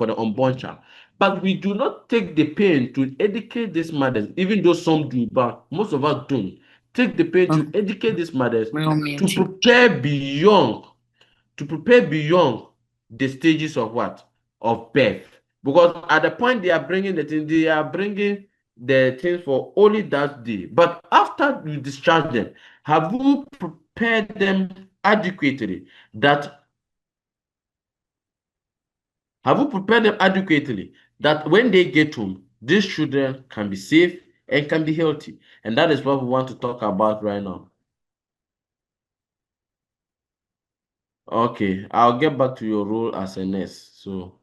the unborn child. But we do not take the pain to educate these mothers, even though some do, but most of us don't. Take the pain to educate these mothers to prepare beyond the stages of what? Of birth. Because at the point they are bringing the thing, they are bringing the things for only that day. But after you discharge them, have you prepared them adequately that when they get home, these children can be safe and can be healthy? And that is what we want to talk about right now. Okay, I'll get back to your role as a nurse. So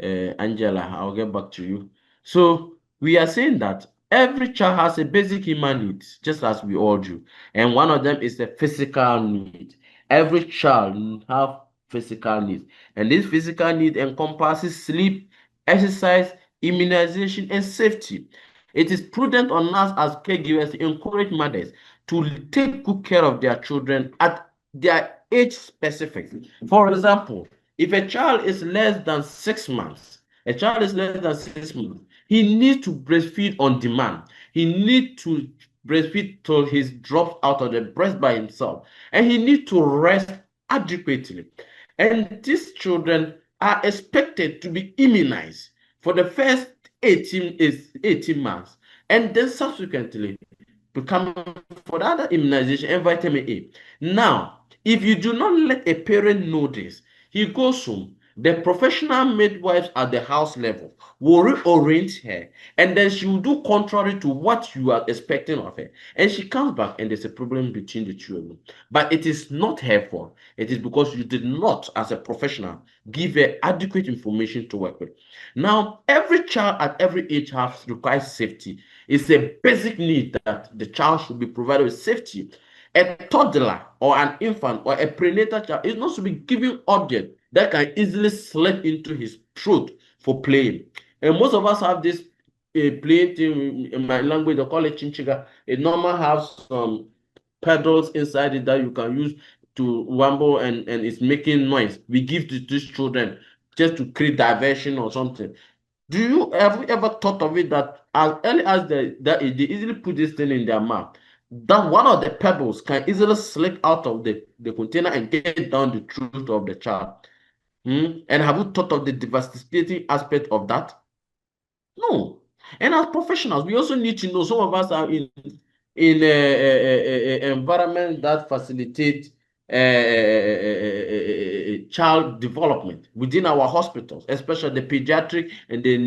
Angela, I'll get back to you. So we are saying that every child has a basic human needs, just as we all do. And one of them is the physical need. Every child have physical needs. And this physical need encompasses sleep, exercise, immunization, and safety. It is prudent on us as caregivers to encourage mothers to take good care of their children at they are age specific. For example, if a child is less than 6 months, he needs to breastfeed on demand. He needs to breastfeed till he drops out of the breast by himself, and he needs to rest adequately. And these children are expected to be immunized for the first 18 months, and then subsequently become for the other immunization and vitamin A. Now, if you do not let a parent know this, he goes home. The professional midwives at the house level will reorient her, and then she will do contrary to what you are expecting of her. And she comes back, and there's a problem between the two of you. But it is not her fault. It is because you did not, as a professional, give her adequate information to work with. Now, every child at every age requires safety. It's a basic need that the child should be provided with safety. A toddler or an infant or a prenatal child is not to be given object that can easily slip into his throat for playing. And most of us have this playing thing in my language, they call it chinchiga. It normally has some pedals inside it that you can use to wamble, and it's making noise. We give to these children just to create diversion or something. Have you ever thought of it that as early as they easily put this thing in their mouth, that one of the pebbles can easily slip out of the container and get down the throat of the child? And have you thought of the devastating aspect of that? No. And as professionals, we also need to know some of us are in a environment that facilitates child development within our hospitals, especially the pediatric and the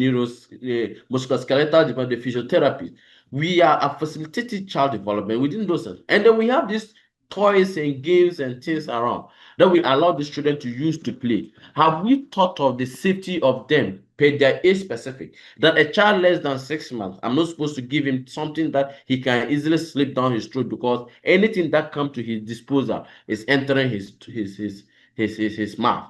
musculoskeletal department, the physiotherapy. We are facilitating child development within those, and then we have these toys and games and things around that we allow the children to use to play. Have we thought of the safety of them per their age specific? That a child less than 6 months, I'm not supposed to give him something that he can easily slip down his throat, because anything that comes to his disposal is entering his mouth.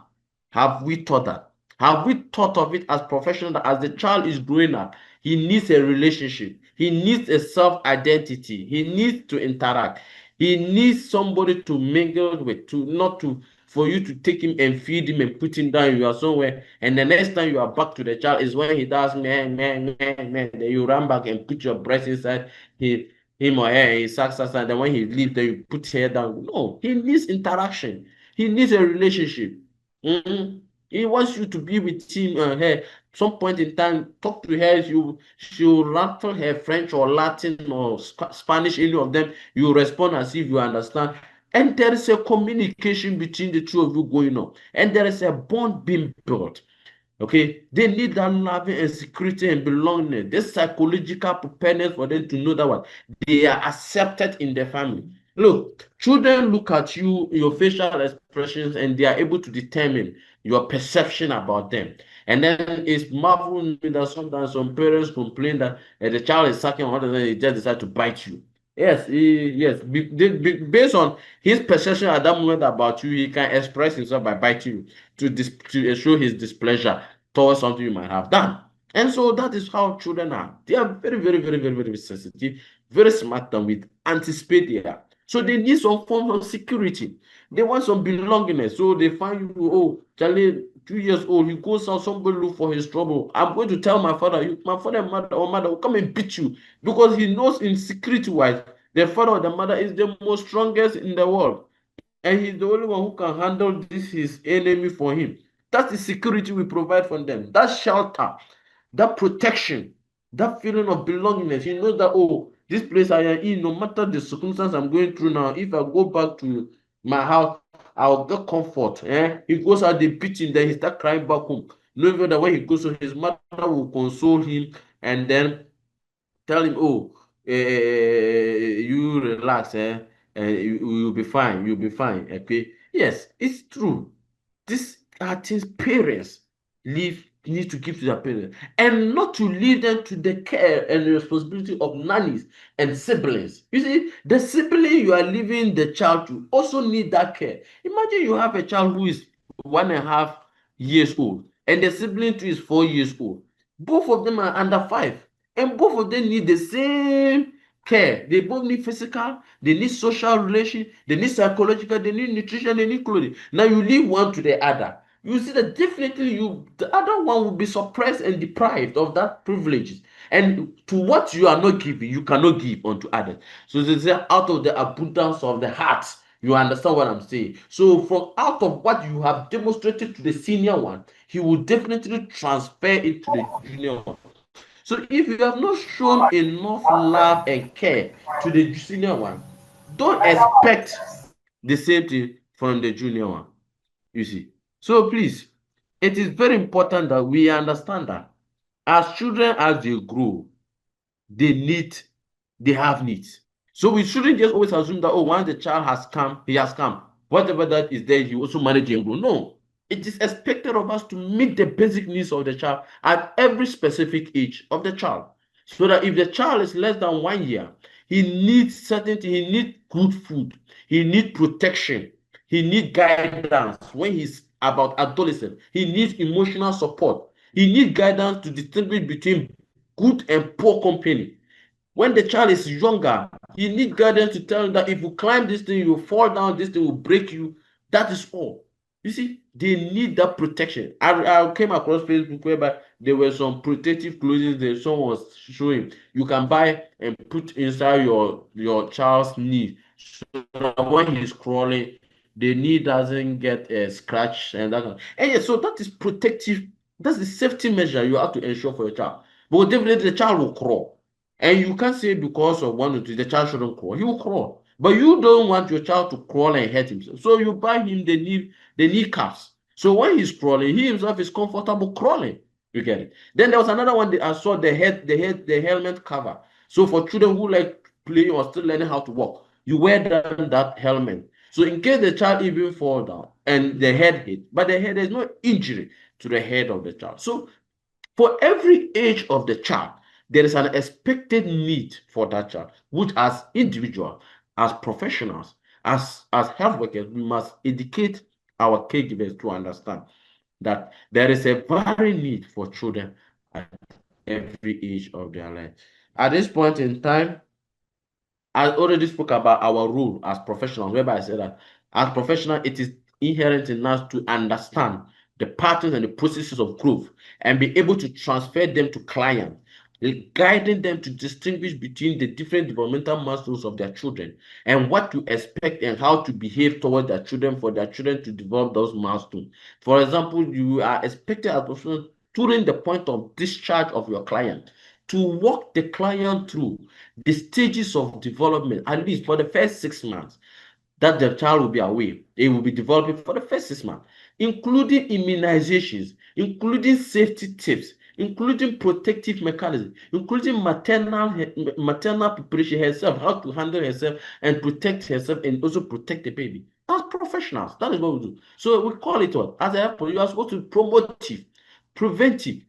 Have we thought that? Have we thought of it as professional that as the child is growing up, he needs a relationship, he needs a self-identity, he needs to interact, he needs somebody to mingle with, to not to for you to take him and feed him and put him down. You are somewhere, and the next time you are back to the child is when he does man. Then you run back and put your breast inside him or her, and he sucks, and then when he leaves, then you put her down. No, he needs interaction. He needs a relationship. He wants you to be with him and her. Some point in time, talk to her. She'll rattle her French or Latin or Spanish, any of them. You respond as if you understand. And there is a communication between the two of you going on. And there is a bond being built. Okay, they need that loving and security and belonging, this psychological preparedness for them to know that what they are accepted in the family. Look, children look at you, your facial expressions, and they are able to determine your perception about them. And then it's marvelous that sometimes some parents complain that the child is sucking on, and they just decide to bite you. Yes, based on his perception at that moment about you, he can express himself by biting you to show his displeasure towards something you might have done. And so that is how children are. They are very, very, very, very, very sensitive, very smart, and we anticipate they are. So they need some form of security. They want some belongingness. So they find you, oh, Charlie, 2 years old, he goes out, somebody look for his trouble. I'm going to tell my father, my father and mother or mother will come and beat you, because he knows in security wise, the father or the mother is the most strongest in the world. And he's the only one who can handle this, his enemy for him. That's the security we provide for them. That shelter, that protection, that feeling of belongingness. He knows that, oh, this place I am in, no matter the circumstance I'm going through now, if I go back to my house, I'll get comfort. He goes out, they beat him, then he start crying back home. Knowing that when he goes, so his mother will console him and then tell him, oh, you relax, you'll be fine, you'll be fine. Okay. Yes, it's true. These are things parents need to give to their parents, and not to leave them to the care and the responsibility of nannies and siblings. You see, the sibling you are leaving the child to also need that care. Imagine you have a child who is 1.5 years old, and the sibling too is 4 years old. Both of them are under 5, and both of them need the same care. They both need physical, they need social relation, they need psychological, they need nutrition, they need clothing. Now you leave one to the other. You see that definitely the other one will be suppressed and deprived of that privileges. And to what you are not giving, you cannot give unto others. So they say, out of the abundance of the heart, you understand what I'm saying? So from out of what you have demonstrated to the senior one, he will definitely transfer it to the junior one. So if you have not shown enough love and care to the senior one, don't expect the same thing from the junior one. You see. So please, it is very important that we understand that as children, as they grow, they have needs. So we shouldn't just always assume that, oh, once the child has come, he has come. Whatever that is there, you also manage and grow. No, it is expected of us to meet the basic needs of the child at every specific age of the child. So that if the child is less than 1 year, he needs certainty, he needs good food, he needs protection, he needs guidance when he's about adolescent, he needs emotional support, he needs guidance to distinguish between good and poor company. When the child is younger, you need guidance to tell him that if you climb this thing, you will fall down, this thing will break you. That is all. You see, they need that protection. I came across Facebook whereby there were some protective clothing that someone was showing. You can buy and put inside your child's knee so that when he's crawling, the knee doesn't get a scratch and that. And yeah, so that is protective. That's the safety measure you have to ensure for your child. But definitely the child will crawl. And you can't say because of one or two, the child shouldn't crawl. He will crawl. But you don't want your child to crawl and hurt himself. So you buy him the kneecaps. So when he's crawling, he himself is comfortable crawling. You get it? Then there was another one that I saw the helmet cover. So for children who like playing or still learning how to walk, you wear that helmet. So in case the child even fall down and the head hit, but the head, there's no injury to the head of the child. So for every age of the child, there is an expected need for that child, which as individuals, as professionals, as health workers, we must educate our caregivers to understand that there is a very need for children at every age of their life. At this point in time, I already spoke about our role as professionals, whereby I said that as professionals, it is inherent in us to understand the patterns and the processes of growth and be able to transfer them to clients, guiding them to distinguish between the different developmental milestones of their children and what to expect and how to behave towards their children for their children to develop those milestones. For example, you are expected as professionals during the point of discharge of your client to walk the client through the stages of development, at least for the first 6 months, that the child will be away. It will be developing for the first 6 months, including immunizations, including safety tips, including protective mechanisms, including maternal preparation herself, how to handle herself and protect herself and also protect the baby. As professionals, that is what we do. So we call it what? As a helper, you are supposed to be promotive, preventive,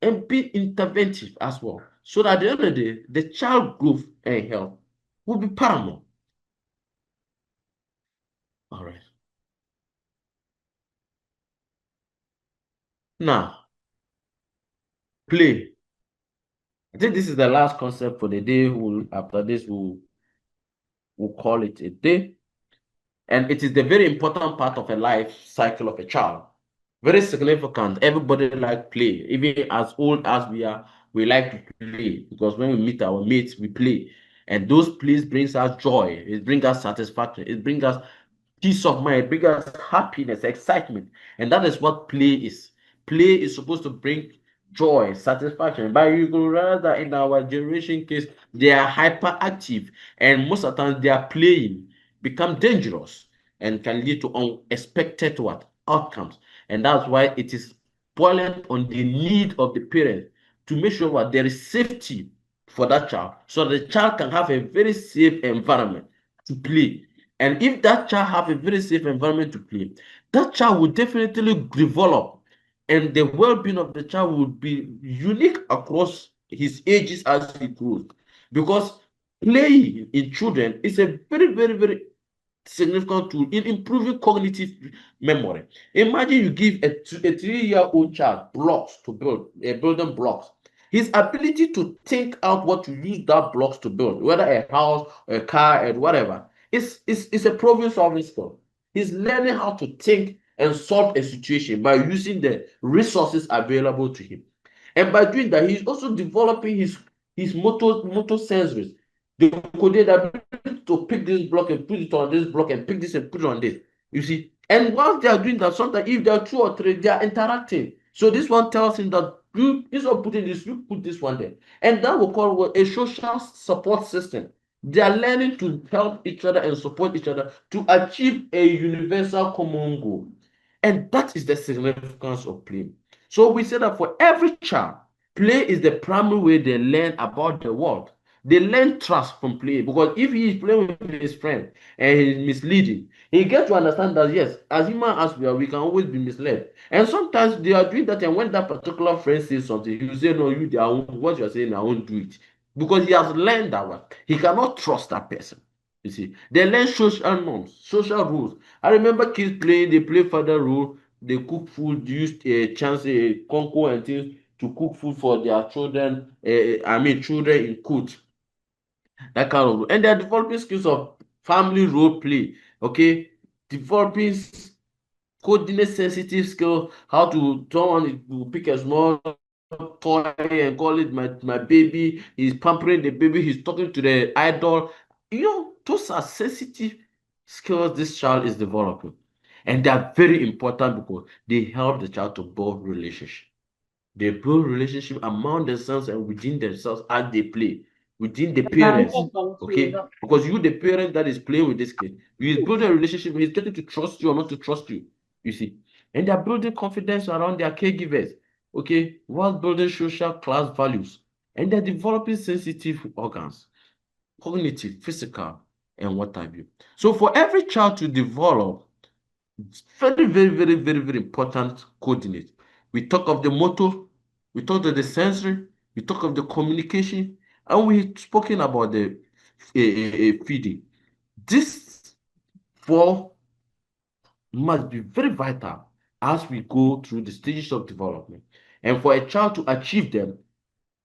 and be interventive as well. So that at the end of the day, the child growth and health will be paramount. All right. Now, play. I think this is the last concept for the day. After this, we'll call it a day. And it is the very important part of a life cycle of a child. Very significant. Everybody like play. Even as old as we are, we like to play because when we meet our mates, we play. And those plays brings us joy. It brings us satisfaction. It brings us peace of mind. It brings us happiness, excitement. And that is what play is. Play is supposed to bring joy, satisfaction. But you can realize that in our generation case, they are hyperactive. And most of the time, they are playing become dangerous and can lead to unexpected outcomes. And that's why it is boiling on the need of the parent to make sure that there is safety for that child so the child can have a very safe environment to play. And if that child have a very safe environment to play, that child will definitely develop and the well-being of the child will be unique across his ages as he grows. Because playing in children is a very, very, very significant tool in improving cognitive memory. Imagine you give a 3-year-old child blocks to build, building blocks, His ability to think out what to use that blocks to build, whether a house, a car, and whatever, is a problem-solving skill. He's learning how to think and solve a situation by using the resources available to him. And by doing that, he's also developing his motor sensories. The CODeL ability to pick this block and put it on this block and pick this and put it on this. You see, and whilst they are doing that, sometimes if there are 2 or 3, they are interacting. So this one tells him that you instead of putting this, you put this one there. And that will call a social support system. They are learning to help each other and support each other to achieve a universal common goal. And that is the significance of play. So we say that for every child, play is the primary way they learn about the world. They learn trust from play, because if he is playing with his friend and he's misleading, he gets to understand that yes, as human as we are, we can always be misled. And sometimes they are doing that, and when that particular friend says something, he will say, no, what you are saying, I won't do it. Because he has learned that one. He cannot trust that person. You see, they learn social norms, social rules. I remember kids playing, they play father role, they cook food, use a chance, a concours and things to cook food for their children. Children in quote, that kind of, and they're developing skills of family role play. Okay, developing coordinate sensitive skill, how to someone will pick a small toy and call it my baby. He's pampering the baby, he's talking to the idol. Those are sensitive skills this child is developing, and they are very important because they help the child to build relationship. They build relationship among themselves and within themselves as they play within the parents. Okay, because you, the parent that is playing with this kid, you is building a relationship. He's getting to trust you or not to trust you. You see, and they're building confidence around their caregivers. Okay, while building social class values, and they're developing sensitive organs, cognitive, physical, and what have you. So for every child to develop, it's very, very, very, very, very important coordinate. We talk of the motor, we talk of the sensory, we talk of the communication, and we spoken about the feeding. This four must be very vital as we go through the stages of development. And for a child to achieve them,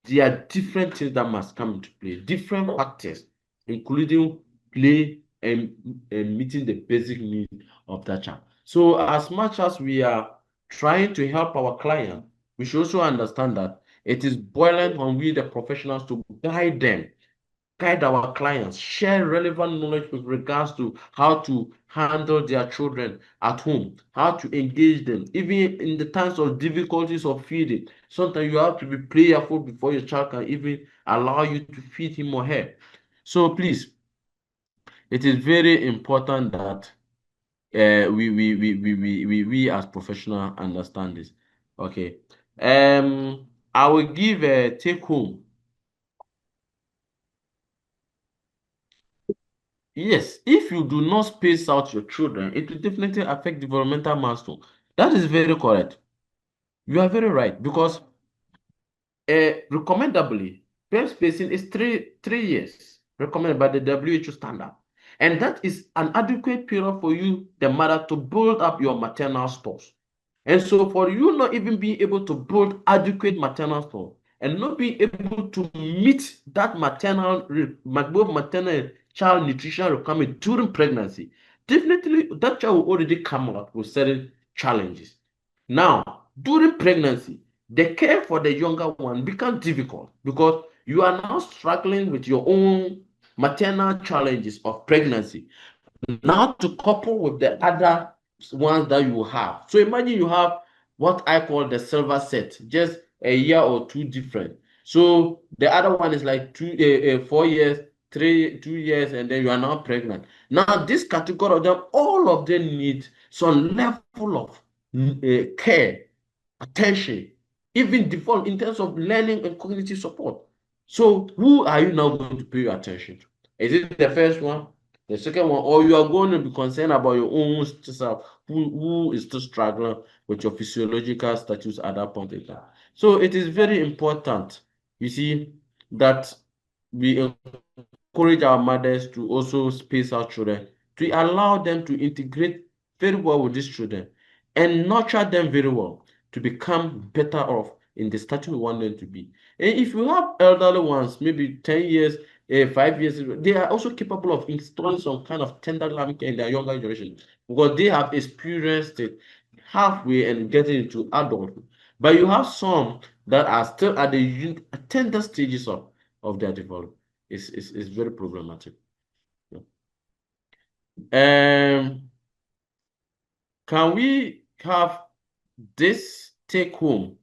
there are different things that must come into play, different factors, including play and meeting the basic needs of that child. So as much as we are trying to help our client, we should also understand that it is boiling on we, the professionals, to guide them, guide our clients, share relevant knowledge with regards to how to handle their children at home, how to engage them, even in the times of difficulties of feeding. Sometimes you have to be prayerful before your child can even allow you to feed him or her. So please, it is very important that we as professionals understand this. Okay. I will give a take home. Yes, if you do not space out your children, it will definitely affect developmental milestone. That is very correct. You are very right, because recommendably, parent spacing is three years, recommended by the WHO standard. And that is an adequate period for you, the mother, to build up your maternal stores. And so for you not even being able to build adequate maternal store and not being able to meet that both maternal and child nutrition requirement during pregnancy, definitely that child will already come up with certain challenges. Now, during pregnancy, the care for the younger one becomes difficult because you are now struggling with your own maternal challenges of pregnancy, now to couple with the other ones that you have. So imagine you have what I call the silver set, just a year or two different. So the other one is like 4 years, 2 years, and then you are now pregnant. Now this category of them, all of them need some level of care, attention, even default in terms of learning and cognitive support. So who are you now going to pay your attention to? Is it the first one, the second one, or you are going to be concerned about your own self, who is still struggling with your physiological status at that point in time? So it is very important, you see, that we encourage our mothers to also space our children, to allow them to integrate very well with these children and nurture them very well to become better off in the stature we want them to be. And if you have elderly ones, maybe 10 years, 5 years, they are also capable of installing some kind of tender loving care in their younger generation because they have experienced it halfway and getting into adulthood. But you have some that are still at the tender stages of their development. It's very problematic. Can we have this take home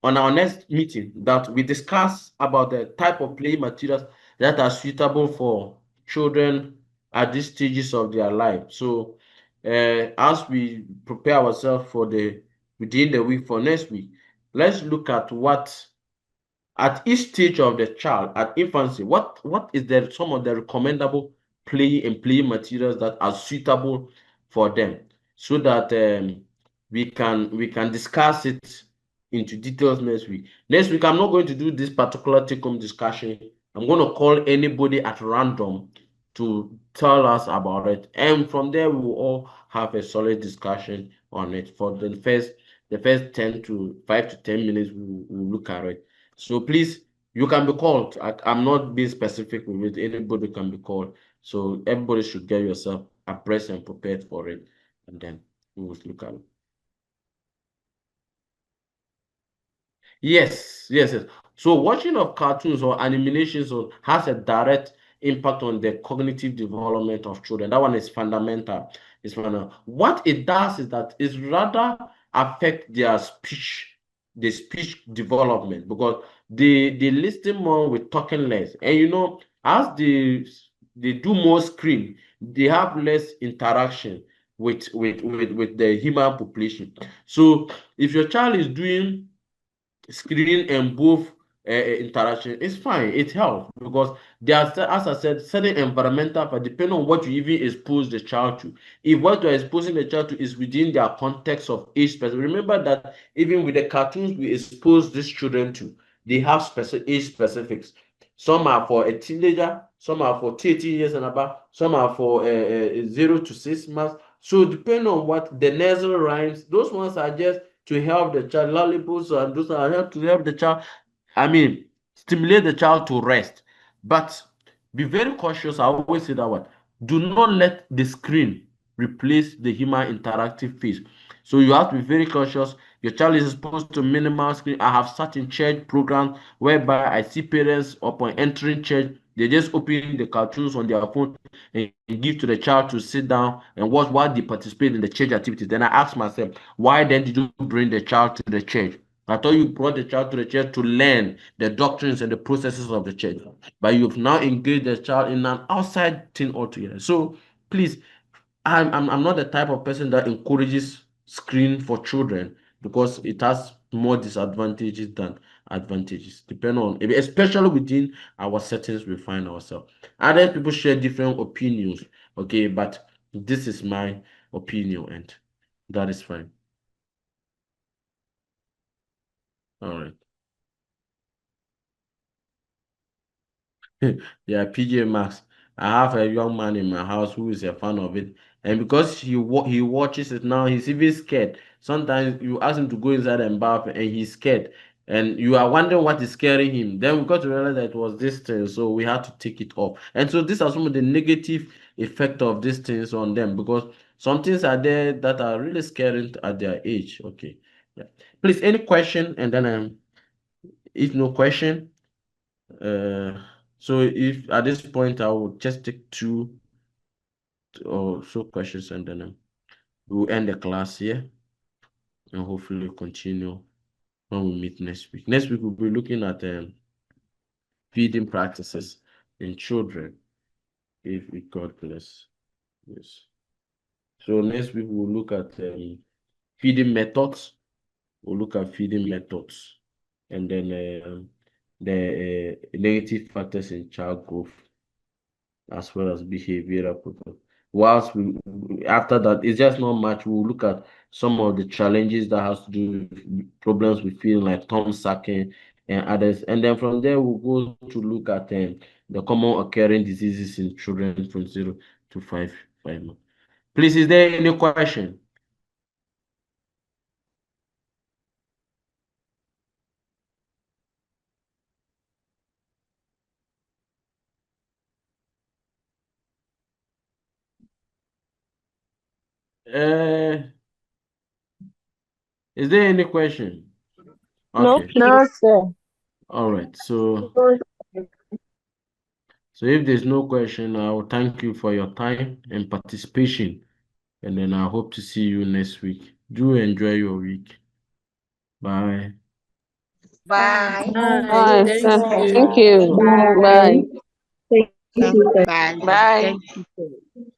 on our next meeting that we discuss about the type of play materials that are suitable for children at these stages of their life? So as we prepare ourselves for within the week for next week, let's look at what at each stage of the child, at infancy, what is some of the recommendable play materials that are suitable for them, so that we can discuss it into details next week. Next week, I'm not going to do this particular take-home discussion. I'm going to call anybody at random to tell us about it, and from there we will all have a solid discussion on it. For the first 10 to 5 to 10 minutes, we'll look at it. So please, you can be called. I'm not being specific with it. Anybody can be called. So everybody should get yourself abreast and prepared for it, and then we will look at it. Yes. So watching of cartoons or animations has a direct impact on the cognitive development of children. That one is fundamental. What it does is that it rather affect their the speech development, because they listen more with talking less. And as they do more screen, they have less interaction with the human population. So if your child is doing screen and both interaction, it's fine, it helps, because there are, as I said, certain environmental, but depending on what you even expose the child to. If what you're exposing the child to is within their context of age specific, remember that even with the cartoons we expose these children to, they have specific age specifics. Some are for a teenager, some are for 30 years and above, some are for 0 to 6 months. So depending on what the nursery rhymes, those ones are just to help the child. Lullabies and those are help to help the child. Stimulate the child to rest. But be very cautious. I always say that one. Do not let the screen replace the human interactive phase. So you have to be very cautious. Your child is exposed to minimal screen. I have sat in church programs whereby I see parents upon entering church, they just open the cartoons on their phone and give to the child to sit down and watch while they participate in the church activities. Then I ask myself, why then did you bring the child to the church? I thought you brought the child to the church to learn the doctrines and the processes of the church, but you've now engaged the child in an outside thing altogether. So please, I'm not the type of person that encourages screen for children, because it has more disadvantages than advantages, depending on, especially within our settings we find ourselves. Other people share different opinions, okay, but this is my opinion, and that is fine. All right. Yeah, PJ Masks. I have a young man in my house who is a fan of it, and because he watches it now, he's even scared. Sometimes you ask him to go inside and bath, and he's scared, and you are wondering what is scaring him. Then we got to realize that it was this thing, so we had to take it off. And so these are some of the negative effect of these things on them, because some things are there that are really scary at their age. Okay, yeah. Please, any question, and then if no question. So if at this point I will just take 2 or so questions, and then we'll end the class here, and hopefully continue when we meet next week. Next week we'll be looking at feeding practices in children, if God bless. Yes. So next week we'll look at feeding methods. We'll look at feeding methods, and then the negative factors in child growth, as well as behavioral problems. Whilst after that, it's just not much. We'll look at some of the challenges that has to do with problems with feeling, like thumb sucking and others. And then from there, we'll go to look at the common occurring diseases in children from 0 to 5 months. Please, is there any question? Is there any question? No, Okay. no, sir. All right. So if there's no question, I will thank you for your time and participation. And then I hope to see you next week. Do enjoy your week. Bye. Bye. Bye. Thank you. Thank you. Bye. Thank you, sir. Bye. Bye. Thank you.